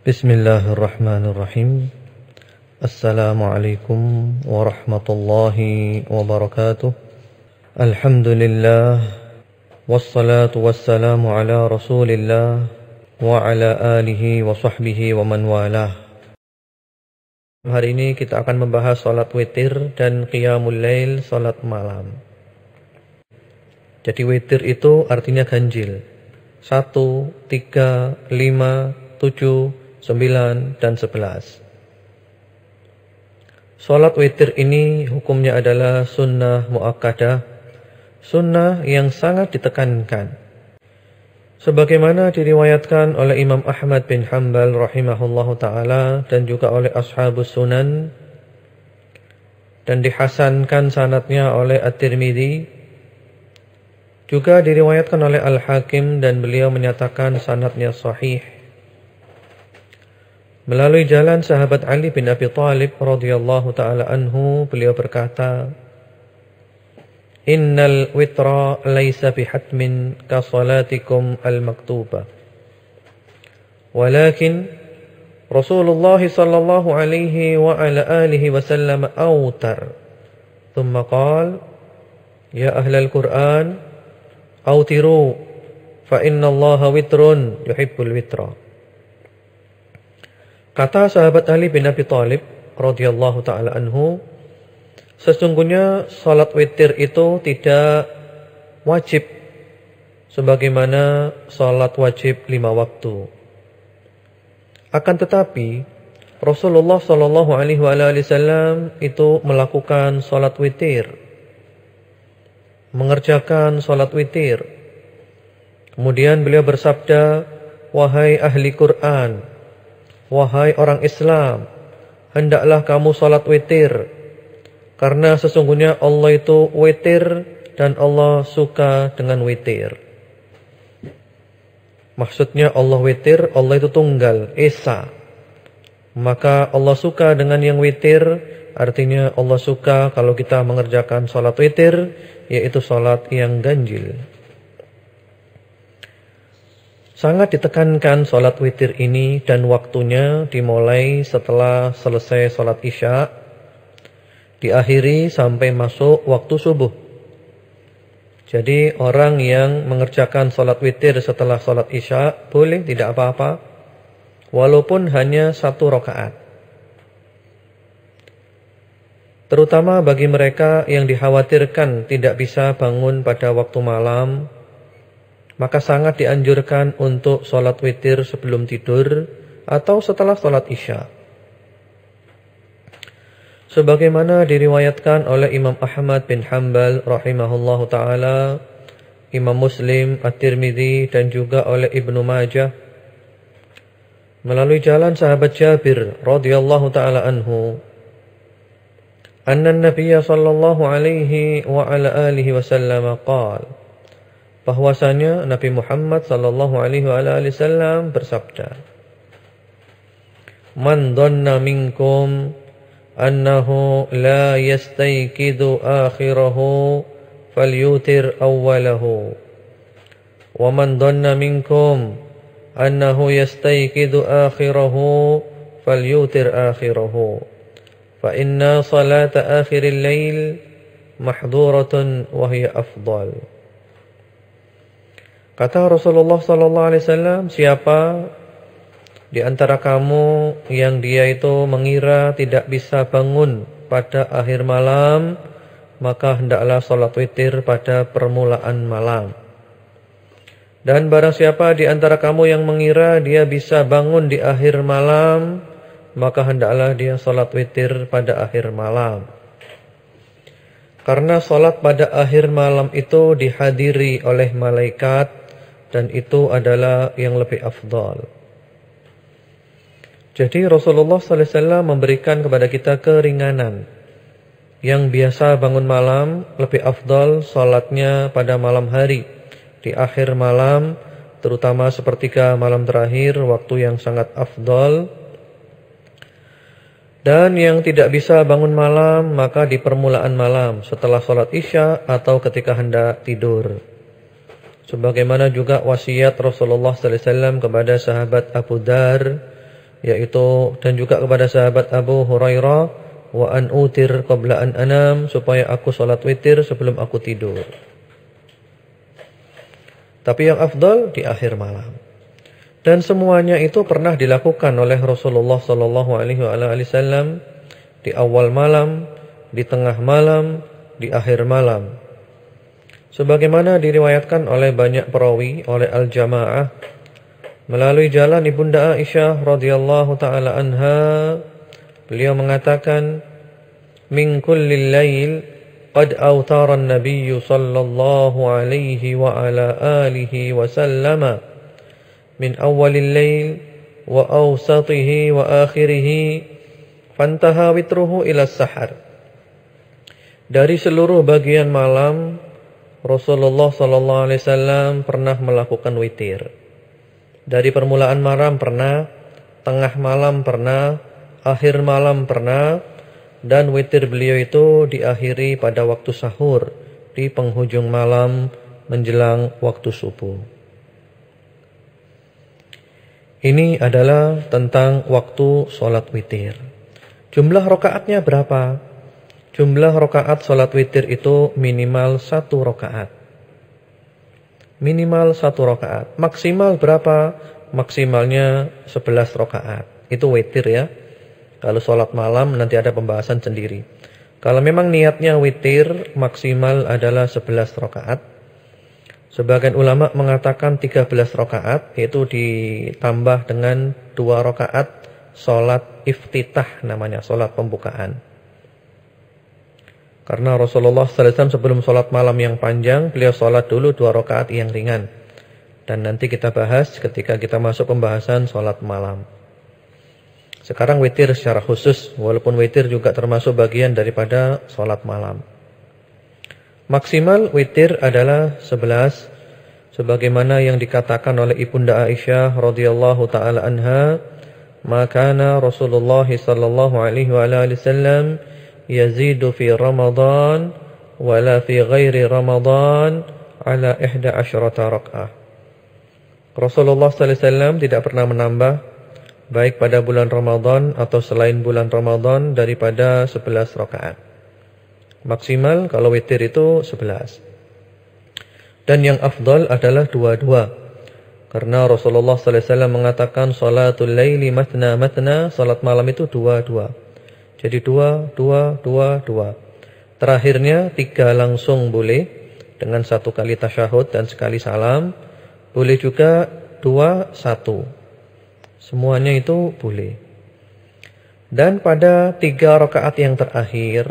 Bismillahirrahmanirrahim. Assalamualaikum warahmatullahi wabarakatuh. Alhamdulillah, wassalatu wassalamu ala rasulillah wa ala alihi wa sahbihi wa man walah. Hari ini kita akan membahas salat witir dan qiyamul lail, salat malam. Jadi witir itu artinya ganjil. 1, 3, 5, 7, 9 dan 11. Salat witir ini hukumnya adalah sunnah muakkadah, sunnah yang sangat ditekankan. Sebagaimana diriwayatkan oleh Imam Ahmad bin Hanbal rahimahullahu ta'ala dan juga oleh ashabus sunan, dan dihasankan sanadnya oleh At-Tirmidzi, juga diriwayatkan oleh Al-Hakim dan beliau menyatakan sanadnya sahih. Melalui jalan sahabat Ali bin Abi Thalib radhiyallahu ta'ala anhu, beliau berkata, Innal witra laysa bihatmin ka salatikum al-maktubah. Walakin Rasulullah sallallahu alaihi wa ala alihi wasallam awtar. Thumma qala, Ya ahlal Qur'an, awtiru, fa inna allaha witrun yuhibbul witra. Kata sahabat Ali bin Abi Thalib radhiyallahu ta'ala anhu, sesungguhnya salat witir itu tidak wajib sebagaimana salat wajib 5 waktu. Akan tetapi Rasulullah sallallahu alaihi wasallam itu melakukan salat witir, mengerjakan salat witir. Kemudian beliau bersabda, Wahai ahli Quran, wahai orang Islam, hendaklah kamu salat witir, karena sesungguhnya Allah itu witir dan Allah suka dengan witir. Maksudnya Allah witir, Allah itu tunggal, esa. Maka Allah suka dengan yang witir, artinya Allah suka kalau kita mengerjakan salat witir, yaitu salat yang ganjil. Sangat ditekankan salat witir ini dan waktunya dimulai setelah selesai salat isya, diakhiri sampai masuk waktu subuh. Jadi orang yang mengerjakan salat witir setelah salat isya boleh, tidak apa-apa, walaupun hanya 1 rakaat. Terutama bagi mereka yang dikhawatirkan tidak bisa bangun pada waktu malam, maka sangat dianjurkan untuk salat witir sebelum tidur atau setelah salat isya. Sebagaimana diriwayatkan oleh Imam Ahmad bin Hanbal rahimahullahu ta'ala, Imam Muslim, At-Tirmidzi dan juga oleh Ibnu Majah, melalui jalan sahabat Jabir radhiyallahu ta'ala anhu, anna an-nabiyya sallallahu alaihi wa ala alihi wasallam qala, bahwasanya Nabi Muhammad sallallahu alaihi wasallam bersabda, Man dhanna minkum annahu la yastayqidu akhirahu falyutir awwalahu, wa man dhanna minkum annahu yastayqidu akhirahu falyutir akhirahu, fa inna salata akhiril lail mahduratun wa hiya afdal. Kata Rasulullah sallallahu alaihi wasallam, siapa di antara kamu yang dia itu mengira tidak bisa bangun pada akhir malam, maka hendaklah salat witir pada permulaan malam. Dan barang siapa di antara kamu yang mengira dia bisa bangun di akhir malam, maka hendaklah dia salat witir pada akhir malam. Karena salat pada akhir malam itu dihadiri oleh malaikat, dan itu adalah yang lebih afdal. Jadi Rasulullah SAW memberikan kepada kita keringanan. Yang biasa bangun malam lebih afdal salatnya pada malam hari, di akhir malam, terutama sepertiga malam terakhir, waktu yang sangat afdal. Dan yang tidak bisa bangun malam, maka di permulaan malam, setelah salat isya atau ketika hendak tidur. Sebagaimana juga wasiat Rasulullah SAW kepada sahabat Abu Dar yaitu dan juga kepada sahabat Abu Hurairah, wa an utir qabla an anam, supaya aku salat witir sebelum aku tidur. Tapi yang afdal di akhir malam. Dan semuanya itu pernah dilakukan oleh Rasulullah sallallahu alaihi wasallam di awal malam, di tengah malam, di akhir malam. Sebagaimana diriwayatkan oleh banyak perawi, oleh al-jamaah melalui jalan Ibunda Aisyah radhiyallahu taala anha, beliau mengatakan, min kullil lail qad awtara an-nabiy sallallahu alaihi wa ala alihi wa sallama min awwalil lail wa awsatihi wa akhirih fantaha witruhu ila sahar. Dari seluruh bagian malam Rasulullah sallallahu alaihi wasallam pernah melakukan witir. Dari permulaan malam pernah, tengah malam pernah, akhir malam pernah, dan witir beliau itu diakhiri pada waktu sahur di penghujung malam menjelang waktu subuh. Ini adalah tentang waktu sholat witir. Jumlah rakaatnya berapa? Jumlah rakaat sholat witir itu minimal 1 rakaat. Minimal 1 rakaat. Maksimal berapa? Maksimalnya 11 rakaat. Itu witir ya. Kalau sholat malam nanti ada pembahasan sendiri. Kalau memang niatnya witir, maksimal adalah 11 rakaat. Sebagian ulama mengatakan 13 rakaat, yaitu ditambah dengan 2 rakaat sholat iftitah namanya, sholat pembukaan. Karena Rasulullah SAW sebelum sholat malam yang panjang, beliau sholat dulu 2 rakaat yang ringan. Dan nanti kita bahas ketika kita masuk pembahasan sholat malam. Sekarang witir secara khusus, walaupun witir juga termasuk bagian daripada sholat malam. Maksimal witir adalah 11, sebagaimana yang dikatakan oleh Ibunda Aisyah radhiyallahu taala anha, "Makana Rasulullah sallallahu alaihi wasallam yazidu fi Ramadan wala fi ghairi Ramadan ala 11 rak'ah." Rasulullah sallallahu alaihi wasallam tidak pernah menambah baik pada bulan Ramadan atau selain bulan Ramadan daripada 11 rakaat. Maksimal kalau witir itu 11. Dan yang afdal adalah 22. Karena Rasulullah sallallahu alaihi wasallam mengatakan salatul laili matna matna, salat malam itu 22. Jadi 2, 2, 2, 2. Terakhirnya 3 langsung boleh dengan 1 kali tasyahud dan sekali salam. Boleh juga 2, 1. Semuanya itu boleh. Dan pada 3 rakaat yang terakhir,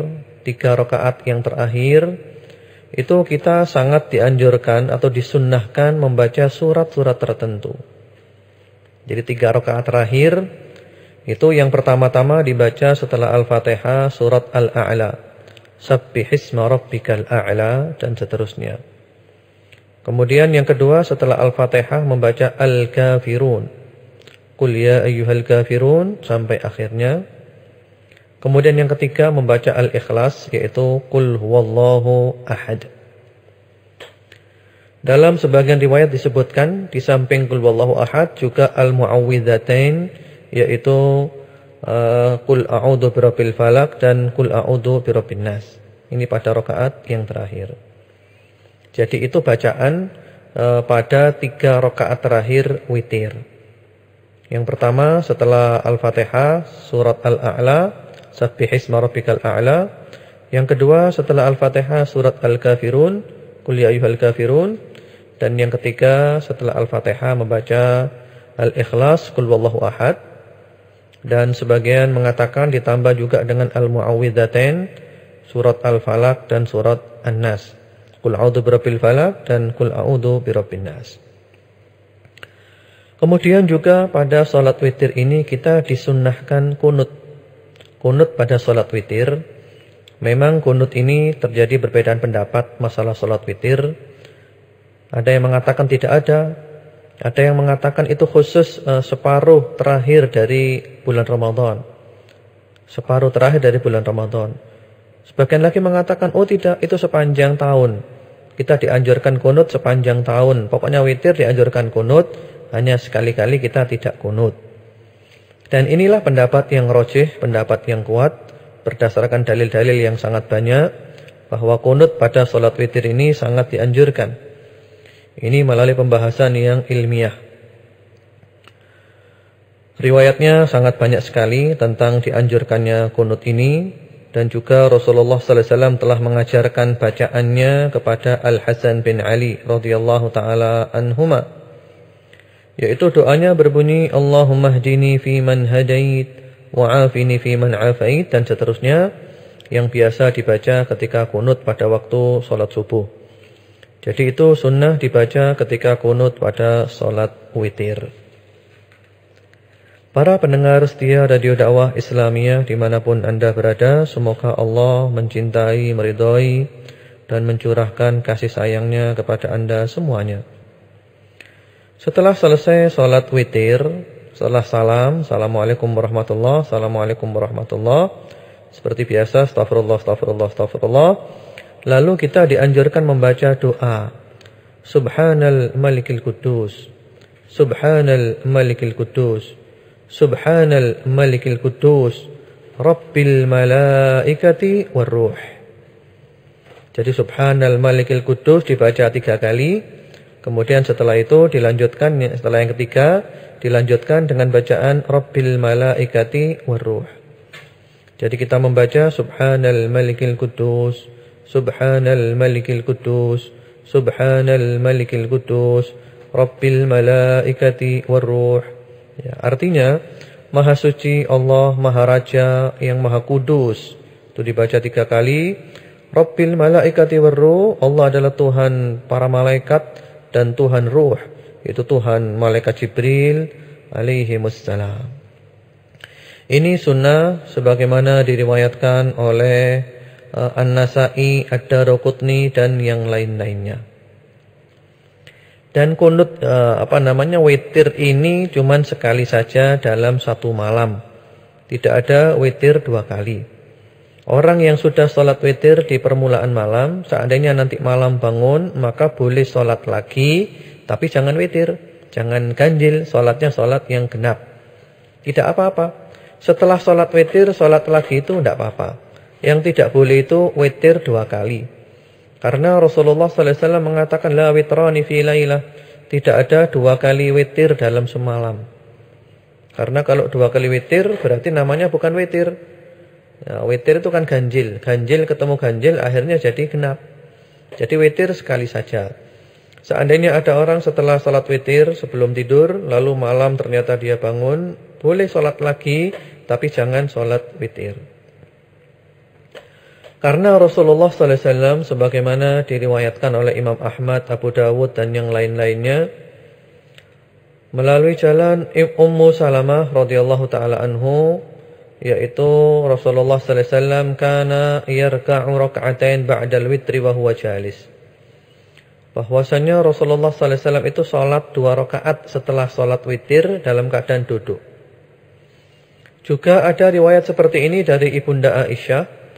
itu kita sangat dianjurkan atau disunnahkan membaca surat-surat tertentu. Jadi 3 rakaat terakhir itu yang pertama-tama dibaca setelah Al-Fatihah surat Al-A'la, Sabbihisma rabbikal a'la, dan seterusnya. Kemudian yang kedua setelah Al-Fatihah membaca Al-Kafirun, Qul ya ayyuhal kafirun, sampai akhirnya. Kemudian yang ketiga membaca Al-Ikhlas, yaitu Qul huwallahu ahad. Dalam sebagian riwayat disebutkan di samping Qul huwallahu ahad juga Al-Mu'awwidzatain, yaitu Qul a'udzu birabbil falaq dan Qul a'udzu birabbin nas. Ini pada rakaat yang terakhir. Jadi itu bacaan pada 3 rakaat terakhir witir. Yang pertama setelah Al-Fatihah surat Al-A'la, Sabbihisma rabbikal a'la. Yang kedua setelah Al-Fatihah surat Al-Kafirun, Qul ya ayyuhal kafirun. Dan yang ketiga setelah Al-Fatihah membaca Al-Ikhlas, Qul huwallahu ahad. Dan sebagian mengatakan ditambah juga dengan Al-Mu'awwidzatain, surat Al-Falaq dan surat An-Nas. Qul a'udzu birabbil falaq dan Qul a'udzu birabbin nas. Kemudian juga pada salat witir ini kita disunnahkan kunut. Kunut pada salat witir. Memang kunut ini terjadi perbedaan pendapat masalah salat witir. Ada yang mengatakan tidak ada. Ada yang mengatakan itu khusus separuh terakhir dari bulan Ramadan. Separuh terakhir dari bulan Ramadan. Sebagian lagi mengatakan, oh tidak, itu sepanjang tahun. Kita dianjurkan kunut sepanjang tahun. Pokoknya witir dianjurkan kunut, hanya sekali-kali kita tidak kunut. Dan inilah pendapat yang rajih, pendapat yang kuat berdasarkan dalil-dalil yang sangat banyak bahwa kunut pada salat witir ini sangat dianjurkan. Ini melalui pembahasan yang ilmiah. Riwayatnya sangat banyak sekali tentang dianjurkannya kunut ini, dan juga Rasulullah sallallahu alaihi wasallam telah mengajarkan bacaannya kepada Al-Hasan bin Ali radhiyallahu taala anhuma, yaitu doanya berbunyi Allahumma hdini fi man hadait wa afini fi man afait, dan seterusnya, yang biasa dibaca ketika kunut pada waktu salat subuh. Jadi itu sunnah dibaca ketika kunut pada salat witir. Para pendengar setia Radio Dakwah Islamiyah dimanapun Anda berada, semoga Allah mencintai, meridhai, dan mencurahkan kasih sayangnya kepada Anda semuanya. Setelah selesai salat witir, setelah salam, Assalamualaikum warahmatullahi, Assalamualaikum warahmatullahi, seperti biasa, astagfirullah, astagfirullah, astagfirullah. Lalu kita dianjurkan membaca doa Subhanal Malikil Quddus, Subhanal Malikil Quddus, Subhanal Malikil Quddus, Rabbil Malaikati Warruh. Jadi Subhanal Malikil Quddus dibaca 3 kali. Kemudian setelah itu dilanjutkan, setelah yang ketiga dilanjutkan dengan bacaan Rabbil Malaikati Warruh. Jadi kita membaca Subhanal Malikil Quddus, Subhanal Malikil Quddus, Subhanal Malikil Quddus, Rabbil Malaikati Warruh. Ya, artinya Maha Suci Allah, Maha Raja yang Maha Kudus. Itu dibaca 3 kali. Rabbil Malaikati Warruh, Allah adalah Tuhan para malaikat dan Tuhan Ruh, yaitu Tuhan malaikat Jibril alaihimussalam. Ini sunnah sebagaimana diriwayatkan oleh An-Nasa'i, Ad-Daraqutni, dan yang lain-lainnya. Dan kunut witir ini cuman sekali saja dalam 1 malam. Tidak ada witir 2 kali. Orang yang sudah sholat witir di permulaan malam, seandainya nanti malam bangun, maka boleh sholat lagi, tapi jangan witir, jangan ganjil, sholatnya sholat yang genap. Tidak apa-apa. Setelah sholat witir, sholat lagi itu tidak apa-apa. Yang tidak boleh itu witir 2 kali. Karena Rasulullah sallallahu alaihi wasallam mengatakan la witrani fi lailah, tidak ada 2 kali witir dalam semalam. Karena kalau 2 kali witir berarti namanya bukan witir. Ya, witir itu kan ganjil, ganjil ketemu ganjil akhirnya jadi genap. Jadi witir sekali saja. Seandainya ada orang setelah salat witir sebelum tidur, lalu malam ternyata dia bangun, boleh salat lagi, tapi jangan salat witir. Karena Rasulullah sallallahu alaihi wasallam sebagaimana diriwayatkan oleh Imam Ahmad, Abu Dawud, dan yang lain-lainnya, melalui jalan Ummu Salamah radhiyallahu taala anhu, yaitu Rasulullah sallallahu alaihi wasallam kana yarka'u rak'atain ba'dal witri wa huwa jalis. Bahwasanya Rasulullah sallallahu alaihi wasallam itu salat 2 rakaat setelah salat witir dalam keadaan duduk. Juga ada riwayat seperti ini dari Ibunda Aisyah,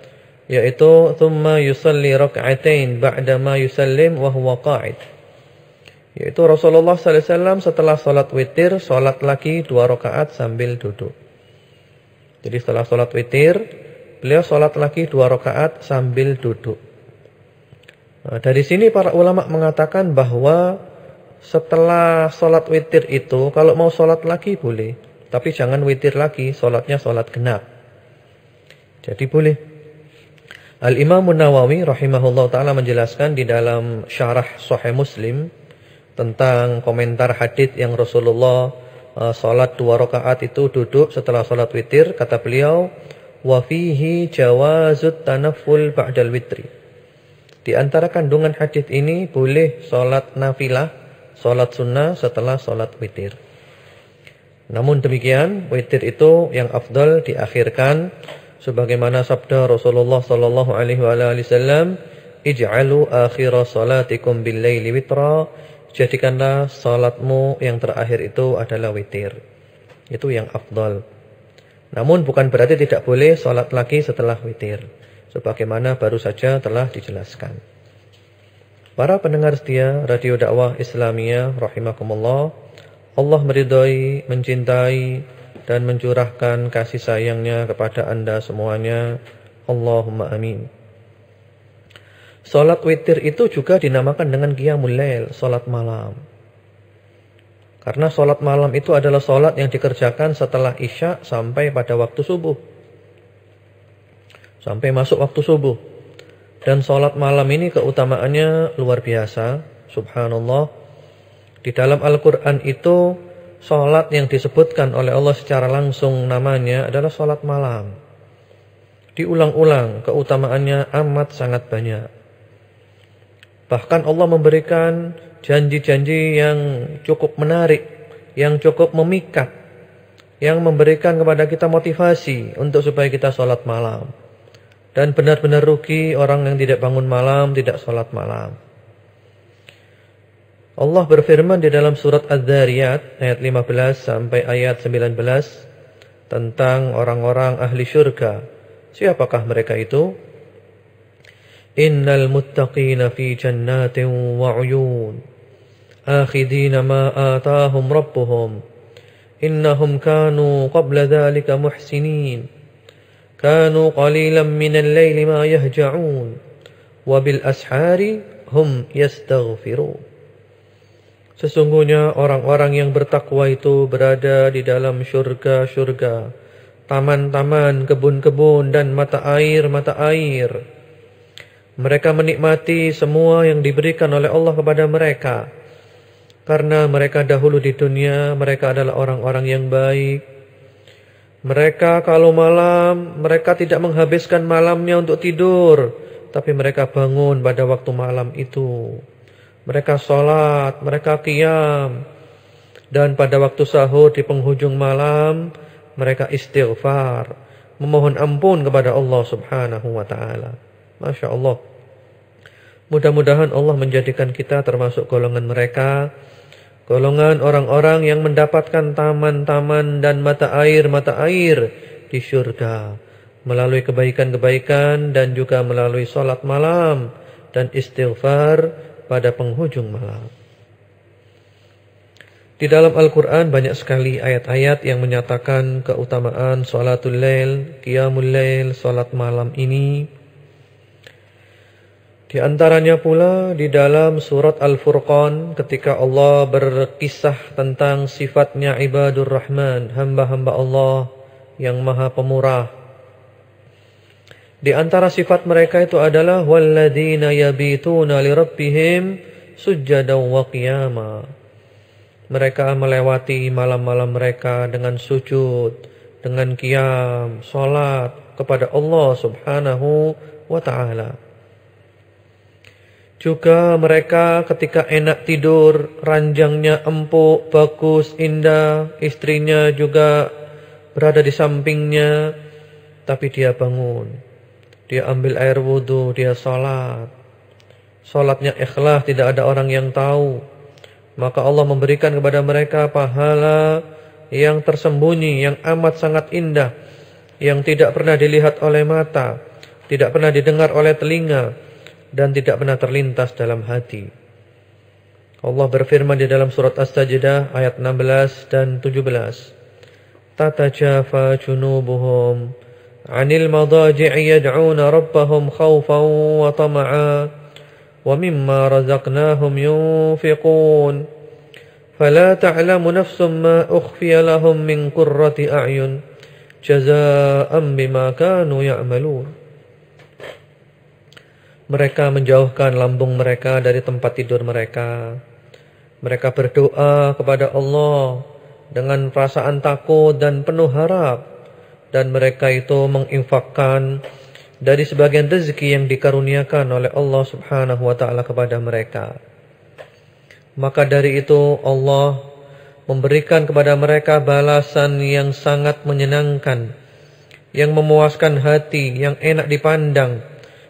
yaitu thumma yusalli rak'atain ba'dama yusallim wa huwa qa'id. Yaitu Rasulullah sallallahu alaihi wasallam setelah salat witir salat lagi 2 rakaat sambil duduk. Jadi setelah salat witir beliau salat lagi 2 rakaat sambil duduk. Nah, dari sini para ulama mengatakan bahwa setelah salat witir itu kalau mau salat lagi boleh, tapi jangan witir lagi, salatnya salat genap. Jadi boleh. Al-Imam Nawawi rahimahullah ta'ala menjelaskan di dalam syarah Sahih Muslim tentang komentar hadits yang Rasulullah salat 2 rakaat itu duduk setelah salat witir. Kata beliau, wa fihi jawazut tanafful ba'dal witri. Di antara kandungan hadits ini boleh salat nafilah, salat sunnah setelah salat witir. Namun demikian, witir itu yang afdal diakhirkan, sebagaimana sabda Rasulullah sallallahu alaihi wasallam, ij'alu akhira salatikum bil-laili witra, jadikanlah salatmu yang terakhir itu adalah witir. Itu yang afdal. Namun bukan berarti tidak boleh salat lagi setelah witir, sebagaimana baru saja telah dijelaskan. Para pendengar setia Radio Dakwah Islamiyah rahimakumullah, Allah meridhai, mencintai, dan mencurahkan kasih sayangnya kepada anda semuanya. Allahumma amin. Salat witir itu juga dinamakan dengan qiyamul lail, salat malam. Karena salat malam itu adalah salat yang dikerjakan setelah isya sampai pada waktu subuh. Sampai masuk waktu subuh. Dan salat malam ini keutamaannya luar biasa, subhanallah. Di dalam Al-Quran itu salat yang disebutkan oleh Allah secara langsung namanya adalah salat malam. Diulang-ulang, keutamaannya amat sangat banyak. Bahkan Allah memberikan janji-janji yang cukup menarik, yang cukup memikat, yang memberikan kepada kita motivasi untuk supaya kita salat malam. Dan benar-benar rugi orang yang tidak bangun malam, tidak salat malam. Allah berfirman di dalam surat Az-Zariyat ayat 15 sampai ayat 19 tentang orang-orang ahli syurga. Siapakah mereka itu? Innal muttaqina fi jannatin wa 'uyun akhidina ma atahum rabbuhum innahum kanu qabla dhalika muhsinin kanu qalilan minal laili ma yahja'un wa bil ashari hum yastaghfirun. Sesungguhnya orang-orang yang bertakwa itu berada di dalam syurga-syurga, taman-taman, kebun-kebun dan mata air. Mereka menikmati semua yang diberikan oleh Allah kepada mereka. Karena mereka dahulu di dunia, mereka adalah orang-orang yang baik. Mereka kalau malam, mereka tidak menghabiskan malamnya untuk tidur, tapi mereka bangun pada waktu malam itu. Mereka sholat, mereka qiyam. Dan pada waktu sahur di penghujung malam, mereka istighfar, memohon ampun kepada Allah subhanahu wa ta'ala. Masya Allah. Mudah-mudahan Allah menjadikan kita termasuk golongan mereka, golongan orang-orang yang mendapatkan taman-taman dan mata air di syurga melalui kebaikan-kebaikan dan juga melalui sholat malam dan istighfar pada penghujung malam. Di dalam Al-Quran banyak sekali ayat-ayat yang menyatakan keutamaan sholatul lail, qiyamul lail, sholat malam ini. Di antaranya pula di dalam surat Al-Furqan ketika Allah berkisah tentang sifatnya ibadur rahman, hamba-hamba Allah yang maha pemurah. Di antara sifat mereka itu adalah walladzina yabituna lirabbihim sujjadan wa qiyama. Mereka melewati malam-malam mereka dengan sujud, dengan qiyam, salat kepada Allah subhanahu wa ta'ala. Juga mereka ketika enak tidur, ranjangnya empuk, bagus, indah, istrinya juga berada di sampingnya, tapi dia bangun, dia ambil air wudhu, dia salat. Salatnya ikhlas, tidak ada orang yang tahu. Maka Allah memberikan kepada mereka pahala yang tersembunyi, yang amat sangat indah, yang tidak pernah dilihat oleh mata, tidak pernah didengar oleh telinga, dan tidak pernah terlintas dalam hati. Allah berfirman di dalam surat As-Sajdah ayat 16 dan 17. Tatajafa junubuhum 'anil madaji'i yad'una rabbahum khawfan wa tama'a wa mimma razaqnahum yunfiqun. Fala ta'lamu nafsun ma ukhfiya lahum min qurrati a'yun jazaa'an bima kanu ya'malun. Mereka menjauhkan lambung mereka dari tempat tidur mereka. Mereka berdoa kepada Allah dengan perasaan takut dan penuh harap. Dan mereka itu menginfakkan dari sebagian rezeki yang dikaruniakan oleh Allah subhanahu wa ta'ala kepada mereka. Maka dari itu Allah memberikan kepada mereka balasan yang sangat menyenangkan, yang memuaskan hati, yang enak dipandang,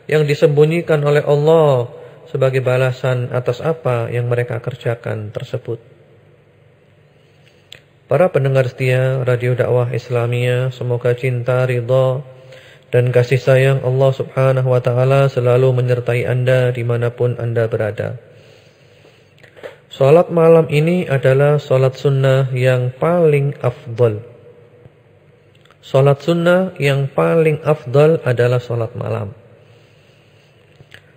yang disembunyikan oleh Allah sebagai balasan atas apa yang mereka kerjakan tersebut. Para pendengar setia Radio Dakwah Islamiyah, semoga cinta, ridha, dan kasih sayang Allah subhanahu wa ta'ala selalu menyertai Anda dimanapun Anda berada. Salat malam ini adalah salat sunnah yang paling afdal. Salat sunnah yang paling afdal adalah salat malam.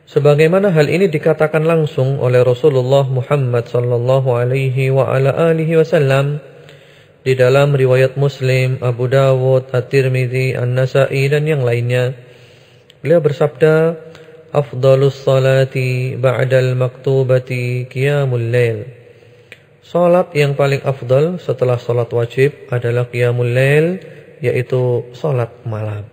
Sebagaimana hal ini dikatakan langsung oleh Rasulullah Muhammad sallallahu alaihi wa ala alihi wasallam di dalam riwayat Muslim, Abu Dawud, At-Tirmidzi, An-Nasa'i dan yang lainnya. Beliau bersabda, "Afdhalus salati ba'dal maktubati qiyamul lail." Salat yang paling afdal setelah salat wajib adalah qiyamul lail, yaitu salat malam.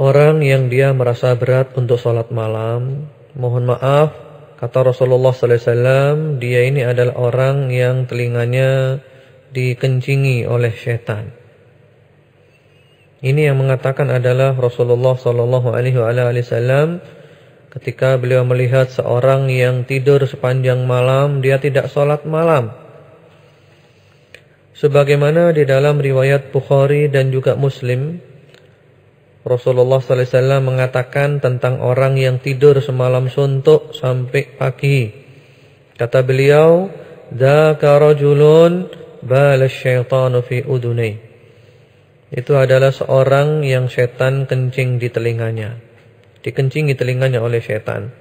Orang yang dia merasa berat untuk salat malam, mohon maaf, kata Rasulullah sallallahu alaihi wasallam, dia ini adalah orang yang telinganya dikencingi oleh syaitan. Ini yang mengatakan adalah Rasulullah sallallahu alaihi wasallam ketika beliau melihat seorang yang tidur sepanjang malam, dia tidak salat malam. Sebagaimana di dalam riwayat Bukhari dan juga Muslim, Rasulullah sallallahu alaihi wasallam mengatakan tentang orang yang tidur semalam suntuk sampai pagi. Kata beliau, "Dzaka rajulun bala syaitanu fi udunai." Itu adalah seorang yang setan kencing di telinganya. Dikencingi telinganya oleh setan,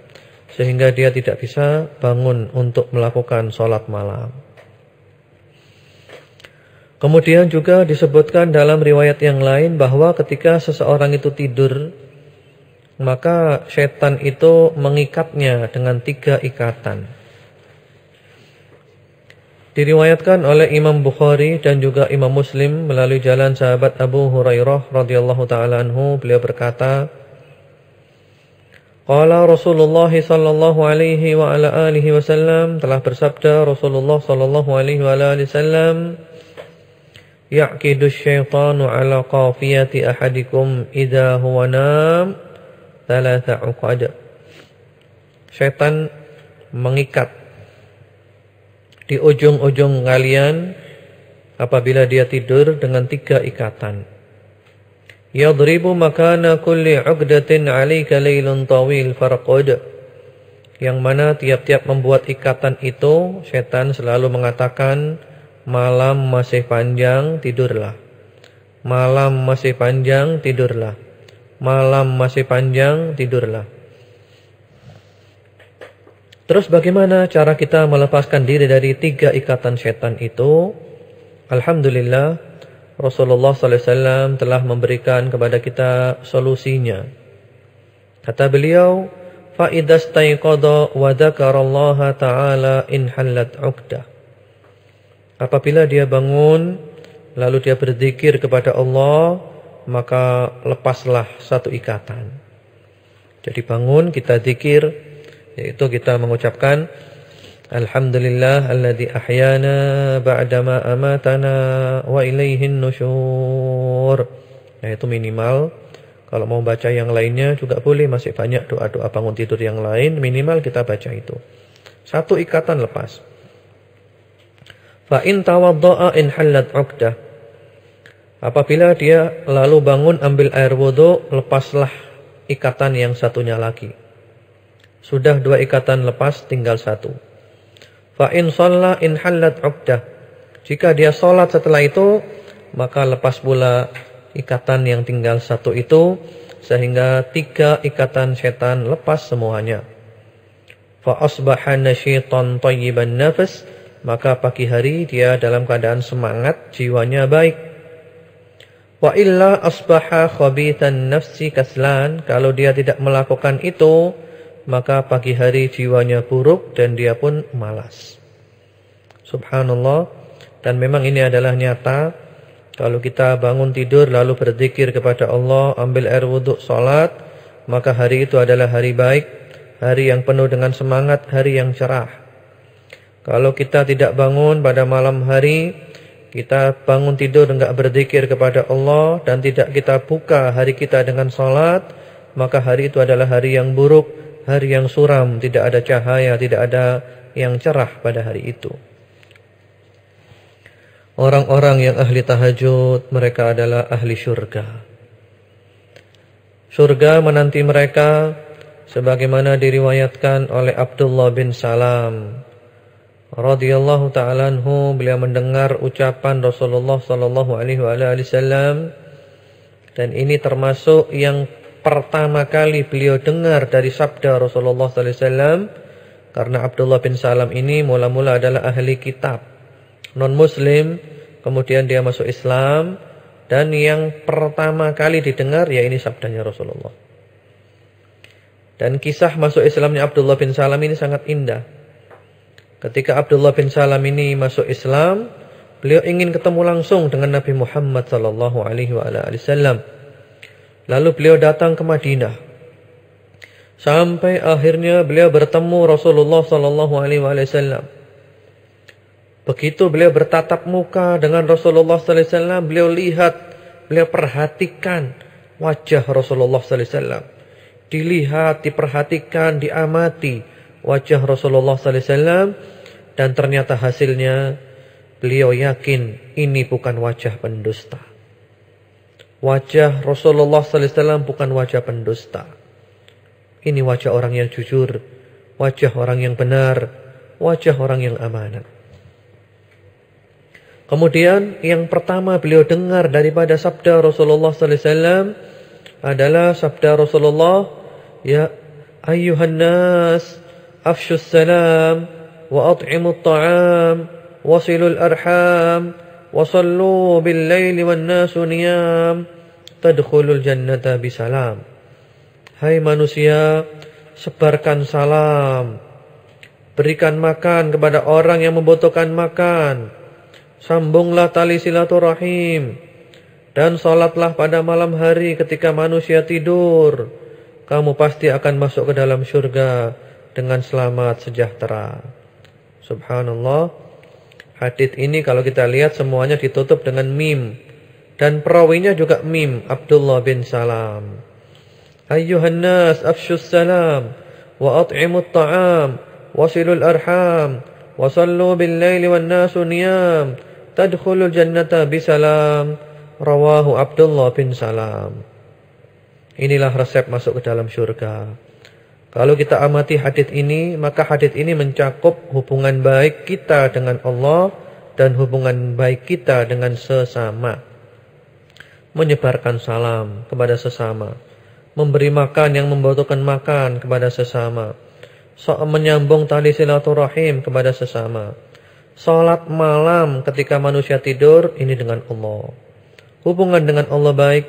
sehingga dia tidak bisa bangun untuk melakukan sholat malam. Kemudian juga disebutkan dalam riwayat yang lain bahwa ketika seseorang itu tidur, maka setan itu mengikatnya dengan 3 ikatan. Diriwayatkan oleh Imam Bukhari dan juga Imam Muslim melalui jalan sahabat Abu Hurairah radhiyallahu taala anhu, beliau berkata, qala Rasulullah sallallahu alaihi wa ala alihi wasallam, telah bersabda Rasulullah sallallahu alaihi wa ala alihi wasallam, yaqidu syaitanu ala qafiyati ahadikum idza huwa nam thalatha uqad. Syaitan mengikat di ujung-ujung kalian apabila dia tidur dengan 3 ikatan. Yadribu makana kulli 'uqdatin 'alaika lailun tawil farqud. Yang mana tiap-tiap membuat ikatan itu, setan selalu mengatakan, malam masih panjang, tidurlah. Malam masih panjang, tidurlah. Malam masih panjang, tidurlah. Terus bagaimana cara kita melepaskan diri dari 3 ikatan setan itu? Alhamdulillah, Rasulullah sallallahu alaihi wasallam telah memberikan kepada kita solusinya. Kata beliau, fa idastaiqadha wa dzakarallaha ta'ala in hallat 'uqdah. Apabila dia bangun lalu dia berzikir kepada Allah, maka lepaslah 1 ikatan. Jadi bangun kita zikir, yaitu kita mengucapkan alhamdulillah alladzi ahyana ba'dama amatana wa ilaihin nusyur. Yaitu minimal. Kalau mau baca yang lainnya juga boleh, masih banyak doa-doa bangun tidur yang lain, minimal kita baca itu. 1 ikatan lepas. Fa in tawadda'a in hallat 'uqdah. Apabila dia lalu bangun ambil air wudu, lepaslah ikatan yang satunya lagi. Sudah 2 ikatan lepas, tinggal 1. Fa in shalla in hallat 'uqdah. Jika dia salat setelah itu, maka lepas pula ikatan yang tinggal 1 itu, sehingga 3 ikatan setan lepas semuanya. Fa asbaha nasyitan thayyiban nafas. Maka pagi hari dia dalam keadaan semangat, jiwanya baik. Wa illa asbaha khabithan nafsi kaslan. Kalau dia tidak melakukan itu, maka pagi hari jiwanya buruk dan dia pun malas. Subhanallah. Dan memang ini adalah nyata. Kalau kita bangun tidur lalu berzikir kepada Allah, ambil air wudhu, salat, maka hari itu adalah hari baik, hari yang penuh dengan semangat, hari yang cerah. Kalau kita tidak bangun pada malam hari, kita bangun tidur enggak berzikir kepada Allah dan tidak kita buka hari kita dengan salat, maka hari itu adalah hari yang buruk, hari yang suram, tidak ada cahaya, tidak ada yang cerah pada hari itu. Orang-orang yang ahli tahajud, mereka adalah ahli syurga. Syurga menanti mereka sebagaimana diriwayatkan oleh Abdullah bin Salam. radhiyallahu ta'ala anhu, beliau mendengar ucapan Rasulullah sallallahu alaihi wasallam, dan ini termasuk yang pertama kali beliau dengar dari sabda Rasulullah sallallahu alaihi wasallam, karena Abdullah bin Salam ini mula-mula adalah ahli kitab, non muslim, kemudian dia masuk Islam, dan yang pertama kali didengar ya ini sabdanya Rasulullah. Dan kisah masuk Islamnya Abdullah bin Salam ini sangat indah. Ketika Abdullah bin Salam ini masuk Islam, beliau ingin ketemu langsung dengan Nabi Muhammad sallallahu alaihi wasallam. Lalu beliau datang ke Madinah. Sampai akhirnya beliau bertemu Rasulullah sallallahu alaihi wasallam. Begitu beliau bertatap muka dengan Rasulullah sallallahu alaihi wasallam, beliau lihat, beliau perhatikan wajah Rasulullah sallallahu alaihi wasallam. Dilihat, diperhatikan, diamati wajah Rasulullah sallallahu alaihi wasallam, dan ternyata hasilnya beliau yakin ini bukan wajah pendusta. Wajah Rasulullah sallallahu alaihi wasallam bukan wajah pendusta. Ini wajah orang yang jujur, wajah orang yang benar, wajah orang yang amanat. Kemudian yang pertama beliau dengar daripada sabda Rasulullah sallallahu alaihi wasallam adalah sabda Rasulullah, ya ayyuhan nas afshus salam wa at'imut ta'am wasilul arham wa sallu bil laili wan nasu niyam tadkhulul jannata bisalam. Hai manusia, sebarkan salam, berikan makan kepada orang yang membutuhkan makan, sambunglah tali silaturahim, dan salatlah pada malam hari ketika manusia tidur. Kamu pasti akan masuk ke dalam surga dengan selamat sejahtera. Subhanallah. Hadits ini kalau kita lihat semuanya ditutup dengan mim, dan perawinya juga mim, Abdullah bin Salam. Ayyuhan nas afshus salam wa at'imut ta'am wasilul arham wa sallu bil laili wan nasu niyam tadkhulul jannata bisalam. Rawahu Abdullah bin Salam. Inilah resep masuk ke dalam surga. Kalau kita amati hadits ini, maka hadits ini mencakup hubungan baik kita dengan Allah dan hubungan baik kita dengan sesama. Menyebarkan salam kepada sesama, memberi makan yang membutuhkan makan kepada sesama, menyambung tali silaturahim kepada sesama, salat malam ketika manusia tidur, ini dengan Allah. Hubungan dengan Allah baik,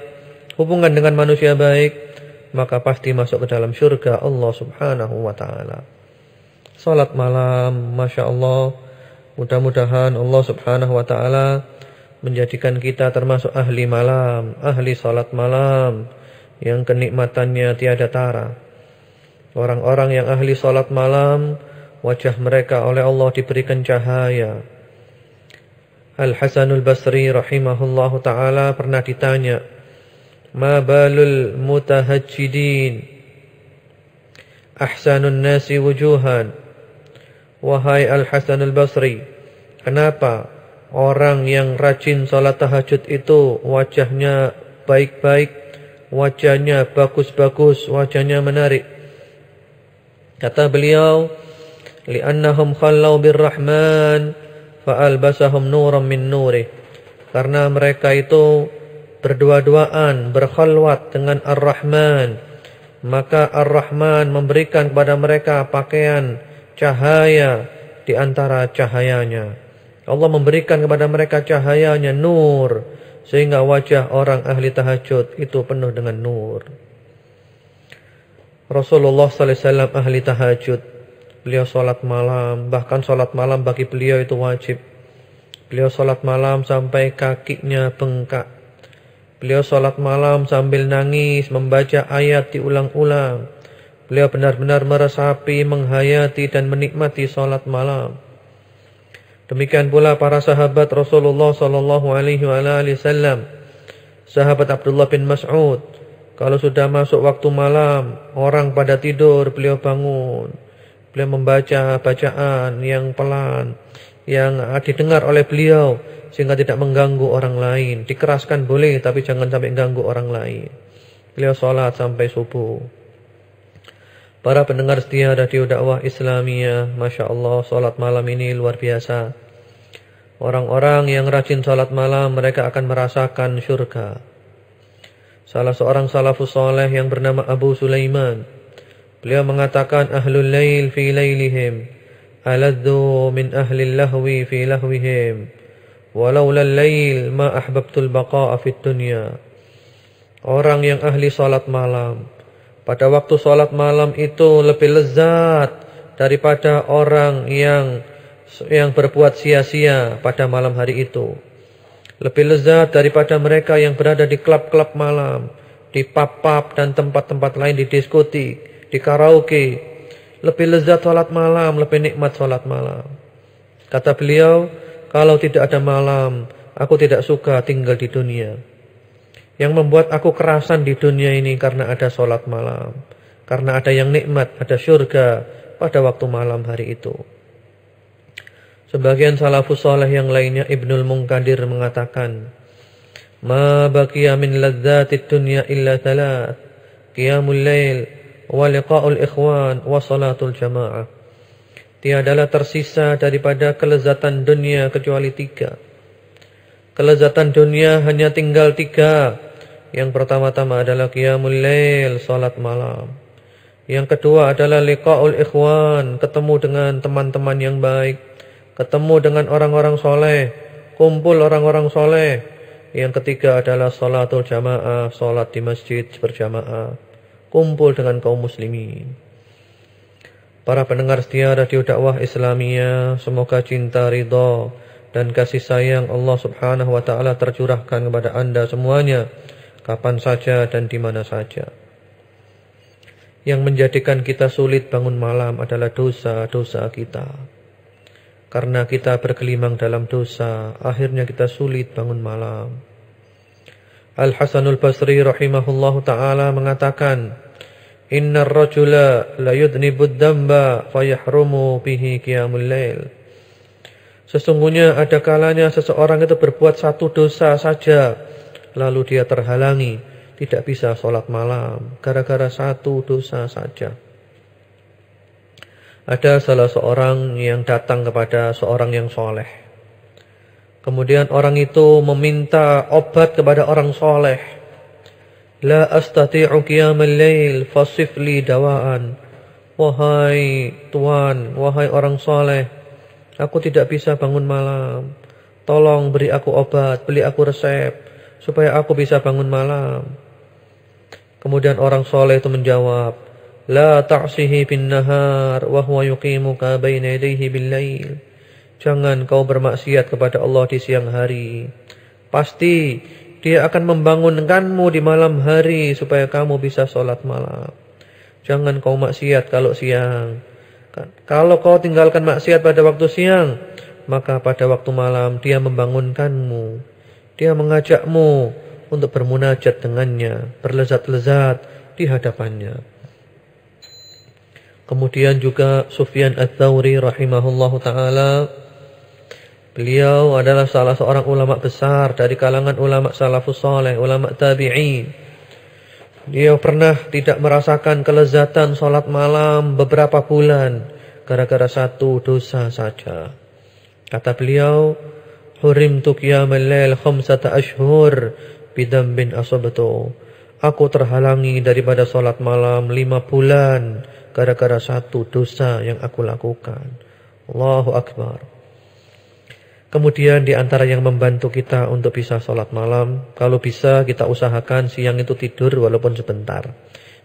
hubungan dengan manusia baik, maka pasti masuk ke dalam surga Allah subhanahu wa ta'ala. Salat malam, Masya Allah, mudah-mudahan Allah subhanahu wa ta'ala menjadikan kita termasuk ahli malam, ahli salat malam, yang kenikmatannya tiada tara. Orang-orang yang ahli salat malam, wajah mereka oleh Allah diberikan cahaya. Al-Hasanul Basri rahimahullahu ta'ala pernah ditanya, ma balul mutahajjidin ahsanun nasi wujuhan. Wahai Al-Hasanul Basri, kenapa orang yang rajin salat tahajud itu wajahnya baik-baik, wajahnya bagus-bagus, wajahnya menarik? Kata beliau, li'annahum khallau birrahman fa'albasahum nuram min nurih. Karena mereka itu berdua-duaan, berkhalwat dengan Ar-Rahman, maka Ar-Rahman memberikan kepada mereka pakaian cahaya di antara cahayanya. Allah memberikan kepada mereka cahayanya, nur, sehingga wajah orang ahli tahajud itu penuh dengan nur. Rasulullah sallallahu alaihi wasallam ahli tahajud. Beliau salat malam, bahkan salat malam bagi beliau itu wajib. Beliau salat malam sampai kakinya bengkak. Beliau salat malam sambil nangis, membaca ayat diulang-ulang. Beliau benar-benar meresapi, menghayati dan menikmati salat malam. Demikian pula para sahabat Rasulullah sallallahu alaihi wasallam. Sahabat Abdullah bin Mas'ud, kalau sudah masuk waktu malam, orang pada tidur, beliau bangun. Beliau membaca bacaan yang pelan, yang didengar oleh beliau, sehingga tidak mengganggu orang lain. Dikeraskan boleh, tapi jangan sampai mengganggu orang lain. Beliau sholat sampai subuh. Para pendengar setia Radio Dakwah Islamiyah, Masya Allah, salat malam ini luar biasa. Orang-orang yang rajin salat malam, mereka akan merasakan syurga. Salah seorang salafus saleh yang bernama Abu Sulaiman, beliau mengatakan, Ahlul lail fi lailihim aladzu min ahlil lahwi fi lahwihim, walaula al-lail ma ahbabtul baqa'a fid dunya. Orang yang ahli salat malam, pada waktu salat malam itu lebih lezat daripada orang yang berbuat sia-sia pada malam hari itu. Lebih lezat daripada mereka yang berada di klub-klub malam, di pub-pub dan tempat-tempat lain, di diskotik, di karaoke. Lebih lezat salat malam, lebih nikmat salat malam. Kata beliau, kalau tidak ada malam, aku tidak suka tinggal di dunia. Yang membuat aku kerasan di dunia ini karena ada salat malam, karena ada yang nikmat, ada syurga pada waktu malam hari itu. Sebagian salafus saleh yang lainnya, Ibnul Munkadir mengatakan, ma baqiya min ladzatid dunya illa thalath, qiyamul lail wa liqa'ul ikhwan wa salatul jamaah. Tiadalah tersisa daripada kelezatan dunia kecuali 3. Kelezatan dunia hanya tinggal 3. Yang pertama-tama adalah qiyamul lail, salat malam. Yang kedua adalah liqa'ul ikhwan, ketemu dengan teman-teman yang baik, ketemu dengan orang-orang soleh, kumpul orang-orang soleh. Yang ketiga adalah salatul jamaah, salat di masjid berjamaah, kumpul dengan kaum muslimin. Para pendengar setia Radio Dakwah Islamiyah, semoga cinta, ridha dan kasih sayang Allah Subhanahu wa taala tercurahkan kepada Anda semuanya, kapan saja dan di mana saja. Yang menjadikan kita sulit bangun malam adalah dosa-dosa kita. Karena kita bergelimang dalam dosa, akhirnya kita sulit bangun malam. Al-Hasanul Basri rahimahullahu ta'ala mengatakan, Innar rajula la yudnibud dhanba fayahrumu bihi qiyamul lail. Sesungguhnya ada kalanya seseorang itu berbuat satu dosa saja, lalu dia terhalangi, tidak bisa sholat malam, gara-gara satu dosa saja. Ada salah seorang yang datang kepada seorang yang soleh. Kemudian orang itu meminta obat kepada orang soleh. La astati'u qiyamal lail fasifli dawaan. Wahai tuan, wahai orang soleh, aku tidak bisa bangun malam. Tolong beri aku obat, beli aku resep, supaya aku bisa bangun malam. Kemudian orang soleh itu menjawab, La ta'sihi bin nahar wa huwa yuqimuka baina yadayhi bil lail. Jangan kau bermaksiat kepada Allah di siang hari. Pasti Dia akan membangunkanmu di malam hari supaya kamu bisa sholat malam. Jangan kau maksiat kalau siang. Kalau kau tinggalkan maksiat pada waktu siang, maka pada waktu malam Dia membangunkanmu. Dia mengajakmu untuk bermunajat dengannya, berlezat-lezat di hadapannya. Kemudian juga Sufyan Ats-Tsauri rahimahullahu ta'ala, beliau adalah salah seorang ulama besar dari kalangan ulama salafus saleh, ulama tabi'in. Dia pernah tidak merasakan kelezatan salat malam beberapa bulan gara-gara satu dosa saja. Kata beliau, Hurimtu qiyamal lail khamsata ashhur bidambin asabtu. Aku terhalangi daripada salat malam 5 bulan gara-gara satu dosa yang aku lakukan. Allahu Akbar. Kemudian di antara yang membantu kita untuk bisa sholat malam, kalau bisa kita usahakan siang itu tidur walaupun sebentar.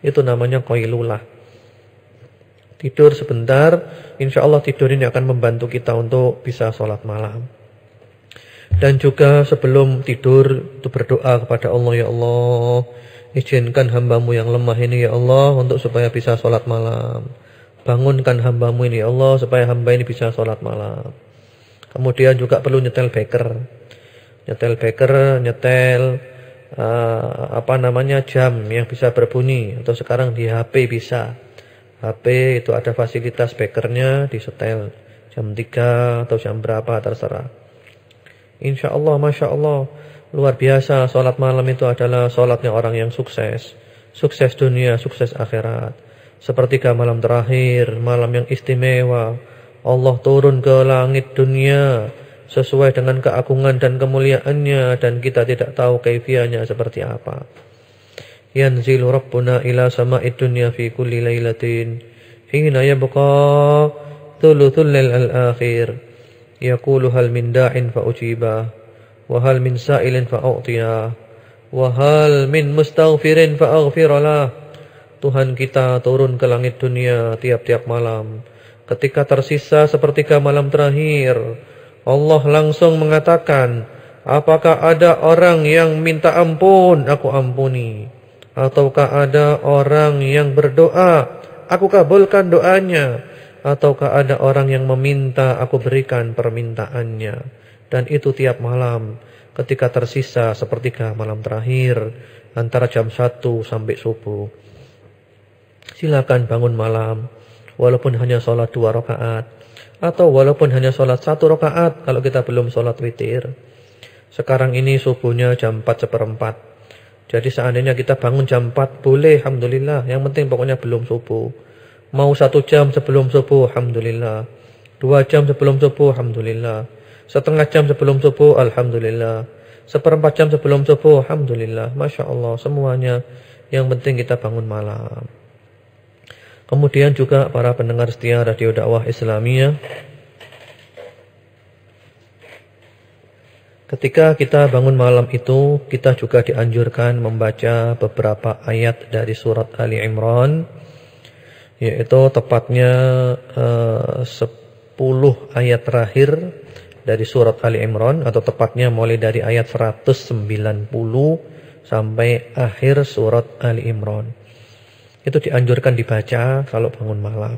Itu namanya qailulah. Tidur sebentar, insya Allah tidur ini akan membantu kita untuk bisa sholat malam. Dan juga sebelum tidur itu berdoa kepada Allah, ya Allah, izinkan hambamu yang lemah ini ya Allah untuk supaya bisa sholat malam. Bangunkan hambamu ini ya Allah supaya hamba ini bisa sholat malam. Kemudian juga perlu nyetel beker. Nyetel jam yang bisa berbunyi. Atau sekarang di HP bisa. HP itu ada fasilitas bekernya, disetel jam 3 atau jam berapa terserah. Insya Allah, Masya Allah, luar biasa. Sholat malam itu adalah sholatnya orang yang sukses. Sukses dunia, sukses akhirat. sepertiga malam terakhir, malam yang istimewa. Allah turun ke langit dunia sesuai dengan keagungan dan kemuliaannya, dan kita tidak tahu kaifiahnya seperti apa. Yanzilu Rabbuna ila sama'id dunya fi kulli lailatin hina yabqa thuluthul lail al-akhir yaqulu hal min da'in fa ujiba wa hal min sa'ilin fa u'tiya wa hal min mustaghfirin fa aghfiralah. Tuhan kita turun ke langit dunia tiap-tiap malam. Ketika tersisa sepertiga malam terakhir, Allah langsung mengatakan, apakah ada orang yang minta ampun, aku ampuni. Ataukah ada orang yang berdoa, aku kabulkan doanya. Ataukah ada orang yang meminta, aku berikan permintaannya. Dan itu tiap malam, ketika tersisa sepertiga malam terakhir, antara jam 1 sampai subuh. Silakan bangun malam, walaupun hanya sholat 2 rakaat, atau walaupun hanya sholat 1 rakaat kalau kita belum sholat witir. Sekarang ini subuhnya jam 4:15. Jadi seandainya kita bangun jam 4 boleh, alhamdulillah. Yang penting pokoknya belum subuh. Mau 1 jam sebelum subuh, alhamdulillah. 2 jam sebelum subuh, alhamdulillah. Setengah jam sebelum subuh, alhamdulillah. 1/4 jam sebelum subuh, alhamdulillah. Masya Allah, semuanya. Yang penting kita bangun malam. Kemudian juga para pendengar setia Radio Dakwah Islamiyah, ketika kita bangun malam itu, kita juga dianjurkan membaca beberapa ayat dari surat Ali Imran, yaitu tepatnya 10 ayat terakhir dari surat Ali Imran, atau tepatnya mulai dari ayat 190 sampai akhir surat Ali Imran. Itu dianjurkan dibaca kalau bangun malam.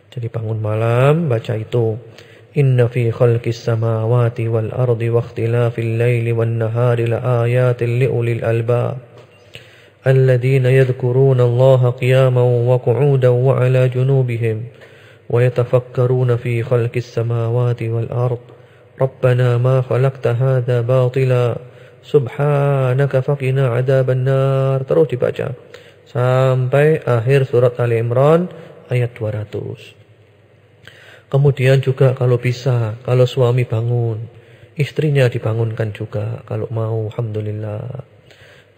Jadi bangun malam baca itu. Inna fi khalqis samawati wal ardi wa ikhtilafil laili wan nahari laayatin liulil albab alladhina yadhkuruna Allaha qiyaman wa qu'udan wa 'ala junubihim wa yatafakkaruna fi khalqis samawati wal ardi Rabbana ma khalaqta hadza batila subhanaka faqina 'adzaban nar. Terus dibaca sampai akhir surat Ali Imran ayat 200. Kemudian juga kalau bisa, kalau suami bangun, istrinya dibangunkan juga kalau mau, alhamdulillah.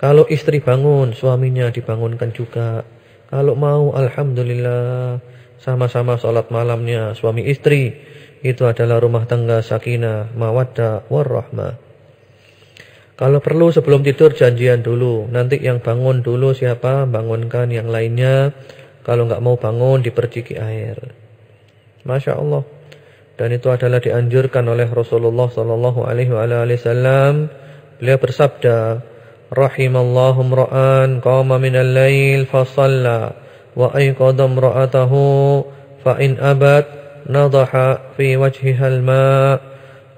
Kalau istri bangun, suaminya dibangunkan juga kalau mau, alhamdulillah. Sama-sama sholat malamnya suami istri. Itu adalah rumah tangga sakinah, mawaddah, warahmah. Kalau perlu sebelum tidur janjian dulu. Nanti yang bangun dulu siapa, bangunkan yang lainnya. Kalau nggak mau bangun diperciki air. Masya Allah. Dan itu adalah dianjurkan oleh Rasulullah sallallahu alaihi wasallam. Beliau bersabda, rahimallahu imra'an qama minal lail fa shalla wa ayqadha imra'atahu fa in abat nadaha fi wajhiha al-ma'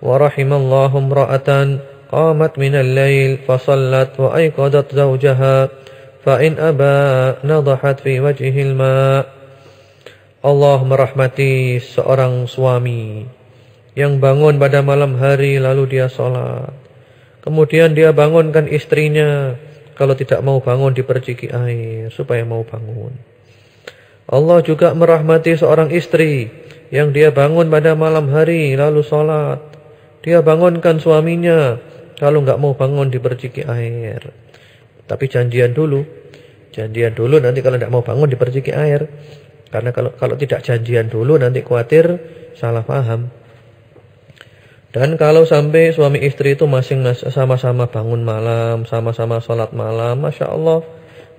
wa rahimallahu imra'atan qamat minal lail fa shallat wa ayqadat zawjaha fa in aba nadahat fi wajhihil ma'. Allah merahmati seorang suami yang bangun pada malam hari lalu dia sholat. Kemudian dia bangunkan istrinya. Kalau tidak mau bangun diperciki air supaya mau bangun. Allah juga merahmati seorang istri yang dia bangun pada malam hari lalu sholat. Dia bangunkan suaminya. Kalau nggak mau bangun diperciki air. Tapi janjian dulu. Janjian dulu, nanti kalau tidak mau bangun diperciki air. Karena kalau tidak janjian dulu nanti khawatir salah paham. Dan kalau sampai suami istri itu masing sama-sama bangun malam, sama-sama sholat malam, Masya Allah,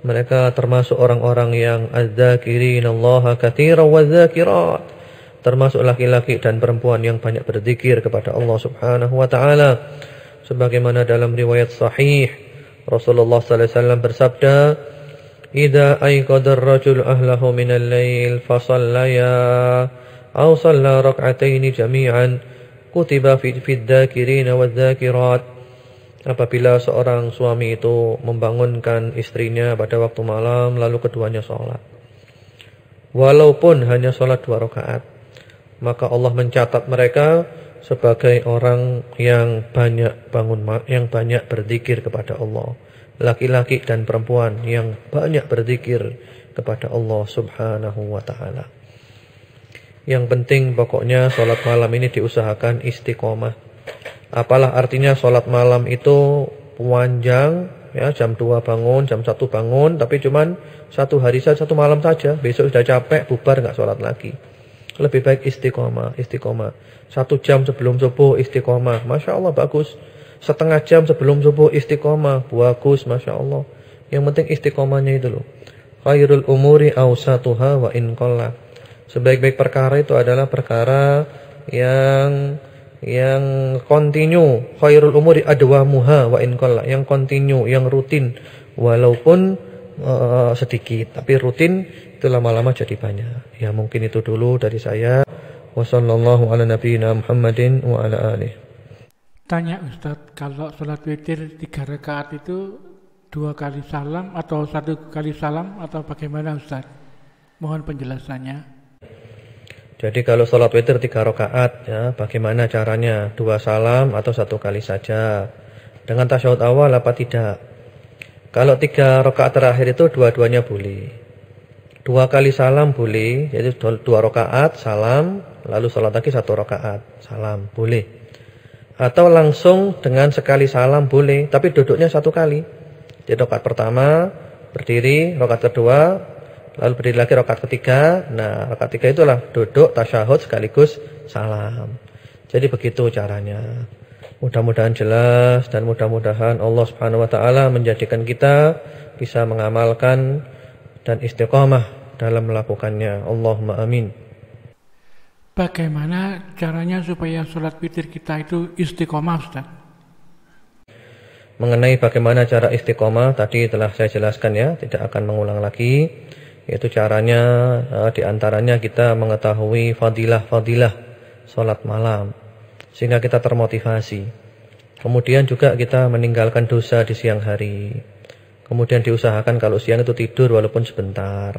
mereka termasuk orang-orang yang adz-dzakirinallaha katsiran wadz-dzakirat, termasuk laki-laki dan perempuan yang banyak berzikir kepada Allah Subhanahu wa taala. Sebagaimana dalam riwayat sahih, Rasulullah sallallahu alaihi wasallam bersabda, "Idza ayqadar rajul ahlahu minal lail fa shallaya aw shalla rak'ataini jami'an kutiba fi dzakirina wadz-dzakirat." Apabila seorang suami itu membangunkan istrinya pada waktu malam lalu keduanya sholat, walaupun hanya sholat 2 rakaat, maka Allah mencatat mereka sebagai orang yang banyak yang banyak berzikir kepada Allah. Laki-laki dan perempuan yang banyak berzikir kepada Allah Subhanahu wa taala. Yang penting pokoknya sholat malam ini diusahakan istiqomah. Apalah artinya sholat malam itu panjang, ya, jam 2 bangun, jam 1 bangun, tapi cuman satu hari saja, satu malam saja. Besok sudah capek, bubar, nggak sholat lagi. Lebih baik istiqomah. 1 jam sebelum subuh istiqomah, Masya Allah bagus. Setengah jam sebelum subuh istiqomah, bagus, Masya Allah. Yang penting istiqomahnya itu loh. Khairul umuri awsatuha wa in qalla. Sebaik-baik perkara itu adalah perkara yang kontinu. Khairul umuri adwamuha wa in qalla. Yang kontinu, yang rutin, walaupun sedikit, tapi rutin itu lama-lama jadi banyak. Ya mungkin itu dulu dari saya. Wassallallahu ala nabiyina Muhammadin wa ala alihi. Tanya Ustadz, kalau sholat witir 3 rakaat itu 2 kali salam atau 1 kali salam atau bagaimana Ustadz? Mohon penjelasannya. Jadi kalau sholat witir 3 rakaat, ya, bagaimana caranya? 2 salam atau 1 kali saja? Dengan tasyahud awal apa tidak? Kalau 3 rakaat terakhir itu dua-duanya boleh. 2 kali salam boleh, yaitu 2 rakaat salam, lalu sholat lagi 1 rakaat salam, boleh. Atau langsung dengan sekali salam boleh, tapi duduknya 1 kali. Jadi rakaat pertama berdiri, rakaat kedua lalu berdiri lagi rakaat ketiga. Nah, rakaat ketiga itulah duduk tasyahud sekaligus salam. Jadi begitu caranya. Mudah-mudahan jelas dan mudah-mudahan Allah Subhanahu wa taala menjadikan kita bisa mengamalkan dan istiqamah dalam melakukannya. Allahumma amin. Bagaimana caranya supaya sholat witir kita itu istiqomah, Ustaz? Mengenai bagaimana cara istiqomah tadi telah saya jelaskan, ya, tidak akan mengulang lagi. Yaitu caranya diantaranya kita mengetahui fadilah sholat malam, sehingga kita termotivasi. Kemudian juga kita meninggalkan dosa di siang hari. Kemudian diusahakan kalau siang itu tidur walaupun sebentar.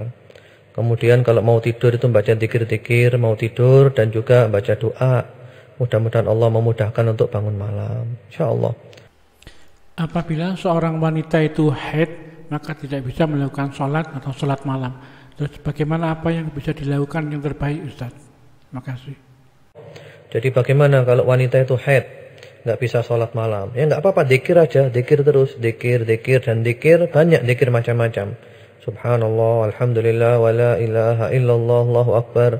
Kemudian kalau mau tidur itu baca dzikir-dzikir mau tidur, dan juga baca doa. Mudah-mudahan Allah memudahkan untuk bangun malam, insyaallah. Apabila seorang wanita itu haid, maka tidak bisa melakukan sholat atau sholat malam. Terus bagaimana, apa yang bisa dilakukan yang terbaik, Ustaz? Terima kasih. Jadi bagaimana kalau wanita itu haid, nggak bisa sholat malam? Ya nggak apa-apa, dzikir aja, dzikir terus, dzikir dan dzikir, banyak dzikir macam-macam. Subhanallah, alhamdulillah, wa la ilaha illallah, Allahu akbar,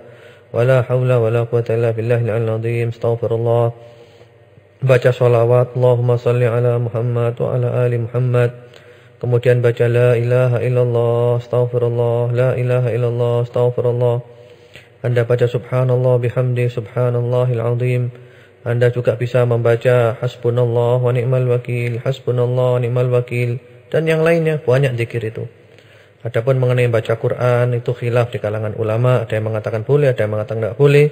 wa la hawla wa la quwwata illa billahil azim, astaghfirullah. Baca sholawat, Allahumma salli ala Muhammad wa ala ali Muhammad. Kemudian baca la ilaha illallah, astaghfirullah, la ilaha illallah, astaghfirullah. Anda baca subhanallah bihamdi subhanallahil azim. Anda juga bisa membaca hasbunallah wa ni'mal wakil, hasbunallah wa ni'mal wakil, dan yang lainnya, banyak zikir itu. Adapun mengenai baca Quran itu khilaf di kalangan ulama, ada yang mengatakan boleh, ada yang mengatakan tidak boleh,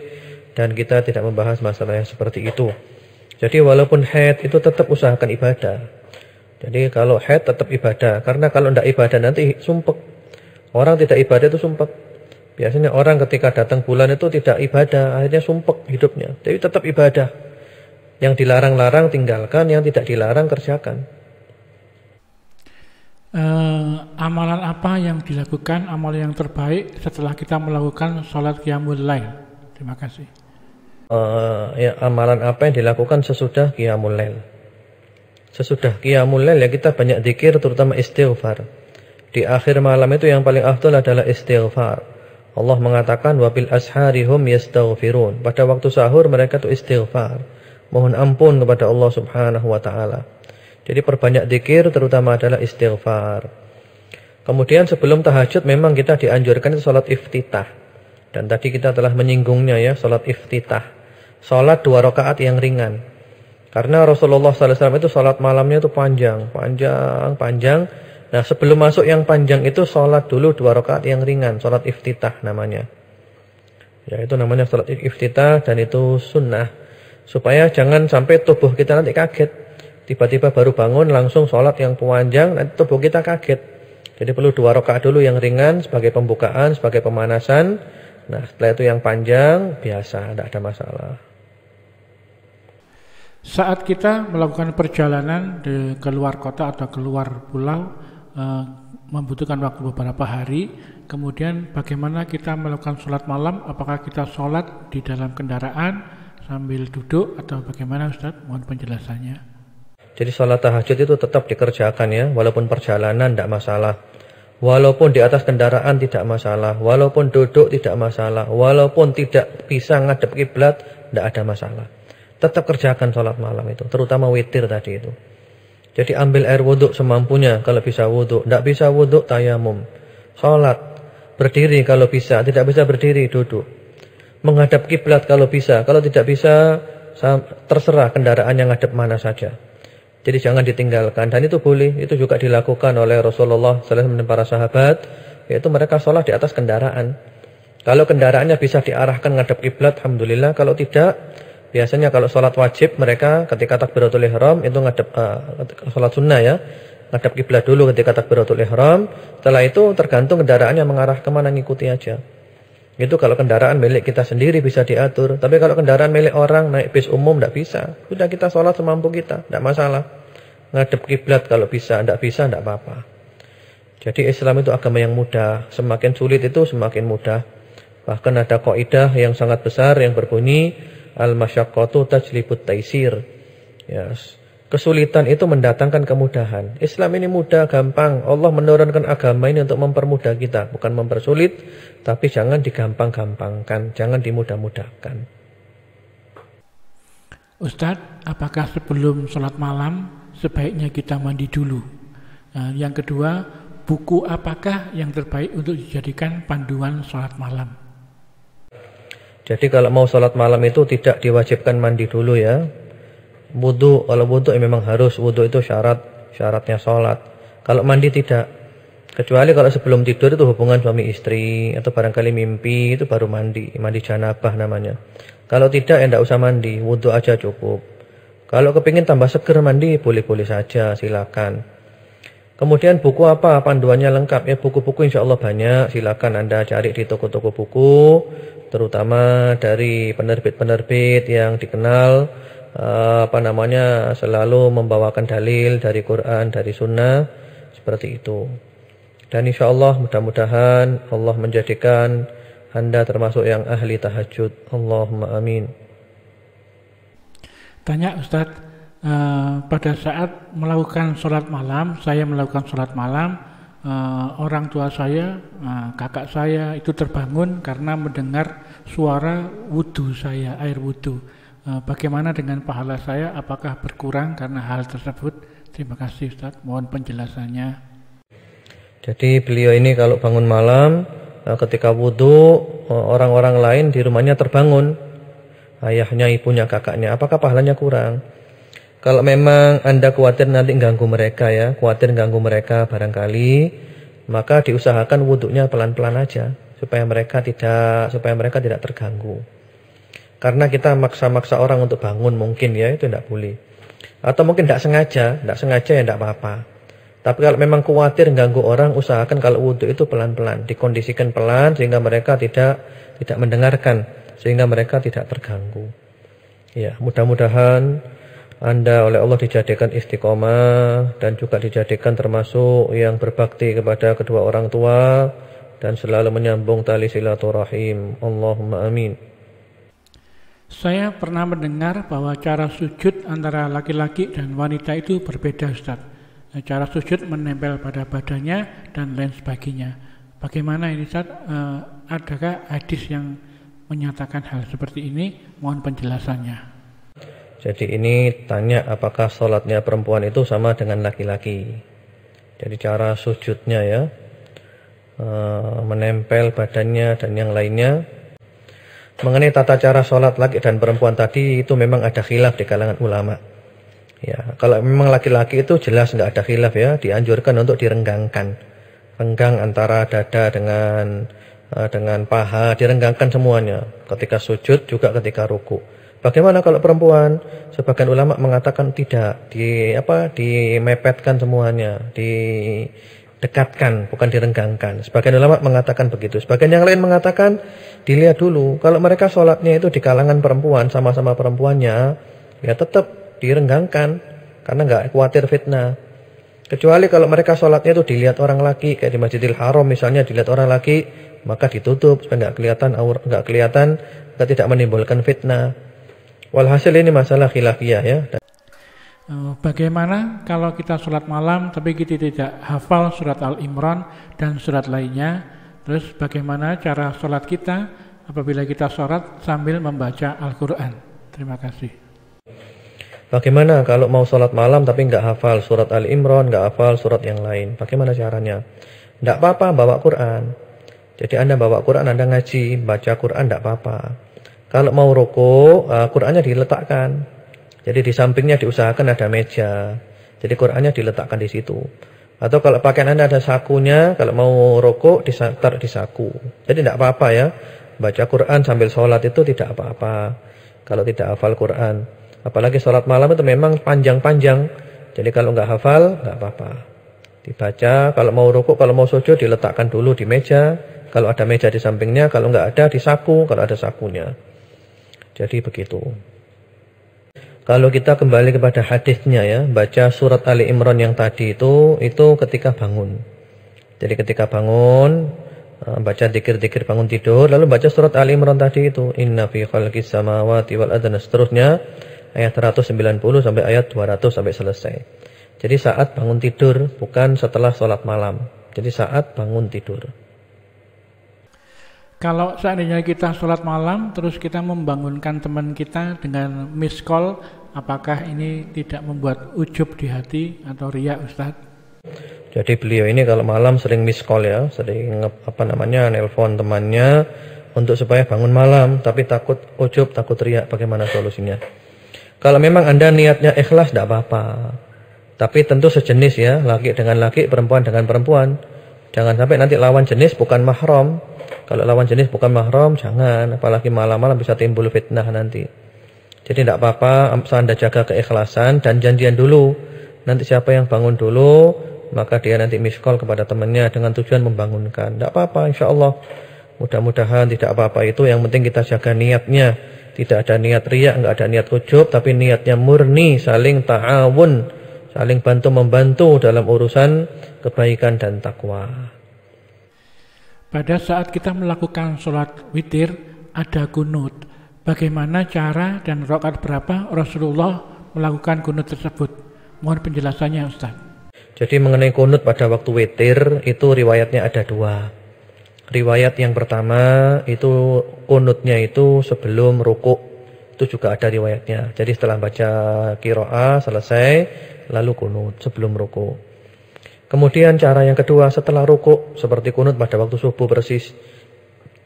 dan kita tidak membahas masalah yang seperti itu. Jadi walaupun haid itu tetap usahakan ibadah. Jadi kalau haid tetap ibadah, karena kalau tidak ibadah nanti sumpek. Orang tidak ibadah itu sumpek. Biasanya orang ketika datang bulan itu tidak ibadah, akhirnya sumpek hidupnya. Tapi tetap ibadah. Yang dilarang-larang tinggalkan, yang tidak dilarang kerjakan. Amalan apa yang dilakukan, amalan yang terbaik setelah kita melakukan sholat qiyamul lail? Terima kasih. Ya, amalan apa yang dilakukan sesudah qiyamul lail? Sesudah qiyamul lail ya kita banyak zikir, terutama istighfar. Di akhir malam itu yang paling afdal adalah istighfar. Allah mengatakan wabil asharihum yastaghfirun. Pada waktu sahur mereka itu istighfar, mohon ampun kepada Allah Subhanahu wa taala. Jadi perbanyak zikir, terutama adalah istighfar. Kemudian sebelum tahajud memang kita dianjurkan itu salat iftitah. Dan tadi kita telah menyinggungnya, ya, salat iftitah. Salat 2 rakaat yang ringan. Karena Rasulullah SAW itu salat malamnya itu panjang. Nah, sebelum masuk yang panjang itu salat dulu 2 rakaat yang ringan, salat iftitah namanya. Ya, itu namanya salat iftitah, dan itu sunnah. Supaya jangan sampai tubuh kita nanti kaget. Tiba-tiba baru bangun langsung sholat yang panjang, nanti tubuh kita kaget. Jadi perlu 2 rakaat dulu yang ringan sebagai pembukaan, sebagai pemanasan. Nah, setelah itu yang panjang, biasa, tidak ada masalah. Saat kita melakukan perjalanan keluar kota atau keluar pulau, membutuhkan waktu beberapa hari, Kemudian bagaimana kita melakukan sholat malam? Apakah kita sholat di dalam kendaraan sambil duduk atau bagaimana Ustaz? Mohon penjelasannya. Jadi sholat tahajud itu tetap dikerjakan ya, walaupun perjalanan tidak masalah. Walaupun di atas kendaraan tidak masalah, walaupun duduk tidak masalah, walaupun tidak bisa ngadep kiblat tidak ada masalah. Tetap kerjakan sholat malam itu, terutama witir tadi itu. Jadi ambil air wudhu semampunya kalau bisa wudhu, tidak bisa wudhu tayamum. Sholat, berdiri kalau bisa, tidak bisa berdiri duduk. Menghadap kiblat kalau bisa, kalau tidak bisa terserah kendaraan yang ngadep mana saja. Jadi jangan ditinggalkan, dan itu boleh, itu juga dilakukan oleh Rasulullah SAW dan para sahabat, yaitu mereka sholat di atas kendaraan. Kalau kendaraannya bisa diarahkan ngadep kiblat, alhamdulillah. Kalau tidak, biasanya kalau sholat wajib mereka ketika takbiratul ihram itu ngadep sholat sunnah ya, ngadep kiblat dulu ketika takbiratul ihram. Setelah itu tergantung kendaraannya mengarah kemana, ngikuti aja. Itu kalau kendaraan milik kita sendiri bisa diatur. Tapi kalau kendaraan milik orang, naik bis umum tidak bisa. Sudah kita sholat semampu kita, tidak masalah. Ngadep kiblat kalau bisa, tidak bisa, tidak apa-apa. Jadi Islam itu agama yang mudah. Semakin sulit itu semakin mudah. Bahkan ada kaidah yang sangat besar yang berbunyi al-masyaqqatu tajlibut taisir. Yes. Kesulitan itu mendatangkan kemudahan. Islam ini mudah, gampang. Allah menurunkan agama ini untuk mempermudah kita, bukan mempersulit. Tapi jangan digampang-gampangkan, jangan dimudah-mudahkan. Ustadz, apakah sebelum sholat malam sebaiknya kita mandi dulu? Nah, yang kedua, buku apakah yang terbaik untuk dijadikan panduan sholat malam? Jadi kalau mau sholat malam itu tidak diwajibkan mandi dulu ya. Wudu, kalau wudu memang harus, wudu itu syaratnya sholat. Kalau mandi tidak, kecuali kalau sebelum tidur itu hubungan suami istri atau barangkali mimpi, itu baru mandi janabah namanya. Kalau tidak ya tidak usah mandi, wudu aja cukup. Kalau kepingin tambah seger mandi boleh-boleh saja, silakan. Kemudian buku apa panduannya lengkap ya, buku-buku insya Allah banyak, silakan Anda cari di toko-toko buku, terutama dari penerbit-penerbit yang dikenal selalu membawakan dalil dari Quran, dari Sunnah, seperti itu. Dan insya Allah mudah-mudahan Allah menjadikan Anda termasuk yang ahli tahajud. Allahumma amin. Tanya Ustadz, pada saat melakukan sholat malam, saya melakukan sholat malam, orang tua saya, kakak saya itu terbangun karena mendengar suara wudu saya, air wudu. Bagaimana dengan pahala saya? Apakah berkurang karena hal tersebut? Terima kasih Ustaz, mohon penjelasannya. Jadi beliau ini kalau bangun malam, ketika wudu, orang-orang lain di rumahnya terbangun, ayahnya, ibunya, kakaknya, apakah pahalanya kurang? Kalau memang Anda khawatir nanti ganggu mereka ya, khawatir ganggu mereka barangkali, maka diusahakan wudunya pelan-pelan aja supaya mereka tidak terganggu. Karena kita maksa-maksa orang untuk bangun mungkin ya, itu tidak boleh. Atau mungkin tidak sengaja ya tidak apa-apa. Tapi kalau memang khawatir ganggu orang, usahakan kalau wudu itu pelan-pelan, dikondisikan pelan sehingga mereka tidak mendengarkan, sehingga mereka tidak terganggu. Ya, mudah-mudahan Anda oleh Allah dijadikan istiqomah dan juga dijadikan termasuk yang berbakti kepada kedua orang tua dan selalu menyambung tali silaturahim. Allahumma amin. Saya pernah mendengar bahwa cara sujud antara laki-laki dan wanita itu berbeda Ustaz. Cara sujud menempel pada badannya dan lain sebagainya. Bagaimana ini Ustaz? Adakah hadis yang menyatakan hal seperti ini? Mohon penjelasannya. Jadi ini tanya apakah sholatnya perempuan itu sama dengan laki-laki. Jadi cara sujudnya ya, menempel badannya dan yang lainnya. Mengenai tata cara sholat laki dan perempuan tadi itu memang ada khilaf di kalangan ulama. Ya, kalau memang laki-laki itu jelas nggak ada khilaf ya, dianjurkan untuk direnggangkan, renggang antara dada dengan paha, direnggangkan semuanya. Ketika sujud juga ketika ruku. Bagaimana kalau perempuan? Sebagian ulama mengatakan tidak, dimepetkan semuanya, dekatkan, bukan direnggangkan. Sebagian ulama mengatakan begitu. Sebagian yang lain mengatakan dilihat dulu. Kalau mereka sholatnya itu di kalangan perempuan, sama-sama perempuannya, ya tetap direnggangkan karena nggak khawatir fitnah. Kecuali kalau mereka sholatnya itu dilihat orang lagi, kayak di Masjidil Haram misalnya dilihat orang lagi, maka ditutup supaya nggak kelihatan, tidak menimbulkan fitnah. Walhasil ini masalah khilafiyah ya. Bagaimana kalau kita sholat malam tapi kita tidak hafal surat Al-Imran dan surat lainnya? Terus bagaimana cara sholat kita apabila kita sholat sambil membaca Al-Quran? Terima kasih. Bagaimana kalau mau sholat malam tapi nggak hafal surat Al-Imran, nggak hafal surat yang lain? Bagaimana caranya? Nggak apa-apa bawa Quran. Jadi Anda bawa Quran, Anda ngaji, baca Quran, nggak apa-apa. Kalau mau rukuk, Qurannya diletakkan. Jadi di sampingnya diusahakan ada meja. Jadi Qurannya diletakkan di situ. Atau kalau pakaian Anda ada sakunya, kalau mau rukuk taruh di saku. Jadi tidak apa-apa ya. Baca Quran sambil sholat itu tidak apa-apa. Kalau tidak hafal Quran. Apalagi sholat malam itu memang panjang-panjang. Jadi kalau nggak hafal, nggak apa-apa. Dibaca, kalau mau rukuk, kalau mau sujud diletakkan dulu di meja. Kalau ada meja di sampingnya, kalau nggak ada di saku, kalau ada sakunya. Jadi begitu. Kalau kita kembali kepada hadisnya ya, baca surat Ali Imran yang tadi itu ketika bangun. Jadi ketika bangun, baca zikir-zikir bangun tidur, lalu baca surat Ali Imran tadi itu, inna fi khalqis samawati wal ardi, dan seterusnya, ayat 190 sampai ayat 200 sampai selesai. Jadi saat bangun tidur, bukan setelah sholat malam. Jadi saat bangun tidur. Kalau seandainya kita sholat malam, terus kita membangunkan teman kita dengan miss call, apakah ini tidak membuat ujub di hati atau riya, Ustaz? Jadi beliau ini kalau malam sering miss call ya, sering nelpon temannya untuk supaya bangun malam, tapi takut ujub, takut riya. Bagaimana solusinya? Kalau memang Anda niatnya ikhlas, tidak apa-apa. Tapi tentu sejenis ya, laki dengan laki, perempuan dengan perempuan. Jangan sampai nanti lawan jenis bukan mahram. Kalau lawan jenis bukan mahram, jangan. Apalagi malam-malam bisa timbul fitnah nanti. Jadi tidak apa-apa, Anda jaga keikhlasan dan janjian dulu. Nanti siapa yang bangun dulu, maka dia nanti miss call kepada temannya dengan tujuan membangunkan. Tidak apa-apa, insya Allah. Mudah-mudahan tidak apa-apa itu. Yang penting kita jaga niatnya. Tidak ada niat riya, nggak ada niat ujub, tapi niatnya murni, saling ta'awun, saling bantu-membantu dalam urusan kebaikan dan takwa. Pada saat kita melakukan sholat witir, ada kunut. Bagaimana cara dan rakaat berapa Rasulullah melakukan kunut tersebut? Mohon penjelasannya, Ustaz. Jadi mengenai kunut pada waktu witir, itu riwayatnya ada dua. Riwayat yang pertama itu kunutnya itu sebelum rukuk. Itu juga ada riwayatnya. Jadi setelah baca qiraah selesai, lalu kunut sebelum rukuk. Kemudian cara yang kedua setelah rukuk, seperti kunut pada waktu subuh persis.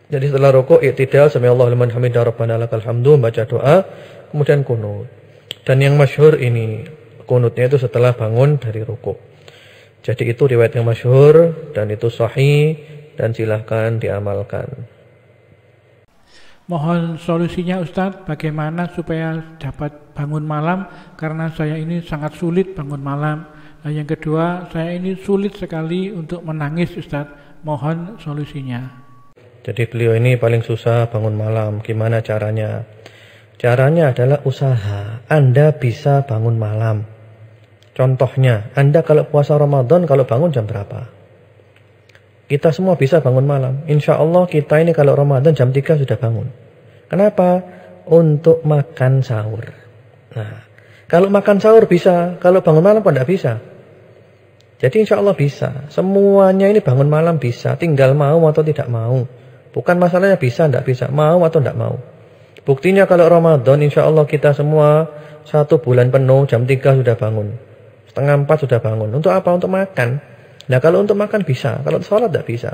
Jadi setelah rukuk, i'tidal, sami'allahu liman hamidah, rabbana lakal hamdu, baca doa, kemudian kunut. Dan yang masyhur ini, kunutnya itu setelah bangun dari rukuk. Jadi itu riwayat yang masyhur dan itu sahih dan silahkan diamalkan. Mohon solusinya, Ustadz, bagaimana supaya dapat bangun malam, karena saya ini sangat sulit bangun malam. Nah, yang kedua, saya ini sulit sekali untuk menangis, Ustadz. Mohon solusinya. Jadi beliau ini paling susah bangun malam. Gimana caranya? Caranya adalah usaha. Anda bisa bangun malam. Contohnya, Anda kalau puasa Ramadan, kalau bangun jam berapa? Kita semua bisa bangun malam. Insya Allah kita ini kalau Ramadan jam 3 sudah bangun. Kenapa? Untuk makan sahur. Nah, kalau makan sahur bisa, kalau bangun malam kok tidak bisa? Jadi insya Allah bisa. Semuanya ini bangun malam bisa. Tinggal mau atau tidak mau. Bukan masalahnya bisa, tidak bisa. Mau atau tidak mau. Buktinya kalau Ramadan insya Allah kita semua 1 bulan penuh jam 3 sudah bangun. Setengah 4 sudah bangun. Untuk apa? Untuk makan. Nah kalau untuk makan bisa. Kalau sholat tidak bisa.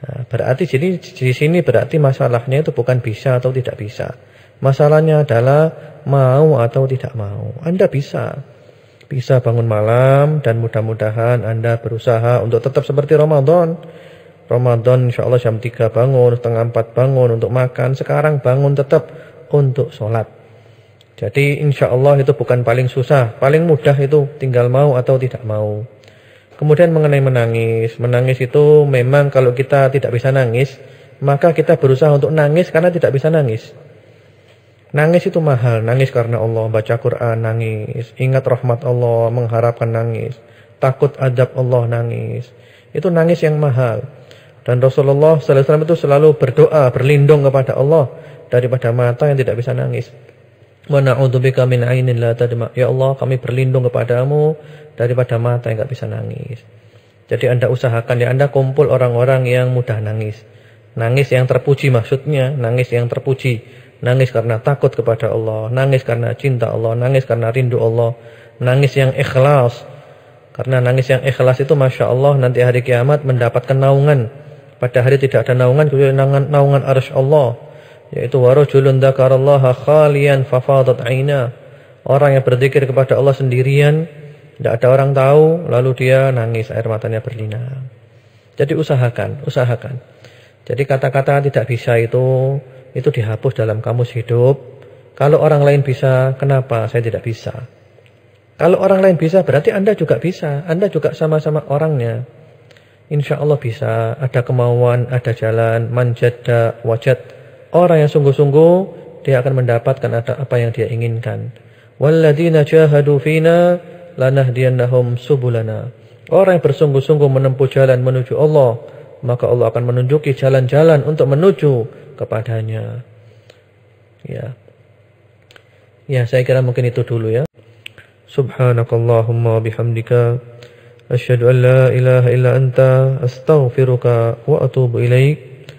Nah, berarti di sini berarti masalahnya itu bukan bisa atau tidak bisa. Masalahnya adalah mau atau tidak mau. Anda bisa. Bisa bangun malam dan mudah-mudahan Anda berusaha untuk tetap seperti Ramadan. Ramadan insya Allah jam 3 bangun, setengah 4 bangun untuk makan. Sekarang bangun tetap untuk sholat. Jadi insya Allah itu bukan paling susah. Paling mudah itu tinggal mau atau tidak mau. Kemudian mengenai menangis. Menangis itu memang kalau kita tidak bisa nangis, maka kita berusaha untuk nangis karena tidak bisa nangis. Nangis itu mahal, nangis karena Allah, baca Quran, nangis, ingat rahmat Allah, mengharapkan nangis. takut azab Allah nangis. Itu nangis yang mahal. Dan Rasulullah sallallahu alaihi wasallam itu selalu berdoa, berlindung kepada Allah daripada mata yang tidak bisa nangis. Wa na'udzubika min 'ainin la tadma. Ya Allah, kami berlindung kepadamu daripada mata yang enggak bisa nangis. Jadi Anda usahakan ya, Anda kumpul orang-orang yang mudah nangis. Nangis yang terpuji maksudnya, nangis yang terpuji. Nangis karena takut kepada Allah, nangis karena cinta Allah, nangis karena rindu Allah, nangis yang ikhlas. Karena nangis yang ikhlas itu Masya Allah nanti hari kiamat mendapatkan naungan. Pada hari tidak ada naungan kecuali naungan arsy Allah, yaitu warajulun dzakarallaha khalian fafadat aina. Orang yang berzikir kepada Allah sendirian, tidak ada orang tahu, lalu dia nangis, air matanya berlinang. Jadi usahakan. Jadi kata-kata tidak bisa itu dihapus dalam kamus hidup. Kalau orang lain bisa, kenapa saya tidak bisa? Kalau orang lain bisa, berarti Anda juga bisa. Anda juga sama-sama orangnya. Insya Allah bisa. Ada kemauan, ada jalan. Man jadda wajad. Orang yang sungguh-sungguh, dia akan mendapatkan apa yang dia inginkan. Walladzina jahadu fina lanahdiyannahum subulana. Orang yang bersungguh-sungguh menempuh jalan menuju Allah, maka Allah akan menunjuki jalan-jalan untuk menuju kepadanya. Ya, saya kira mungkin itu dulu ya. Subhanakallahumma bihamdika asyhadu an la ilaha illa anta astaghfiruka wa atubu ilaik.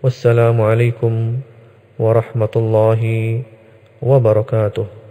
Wassalamualaikum warahmatullahi wabarakatuh.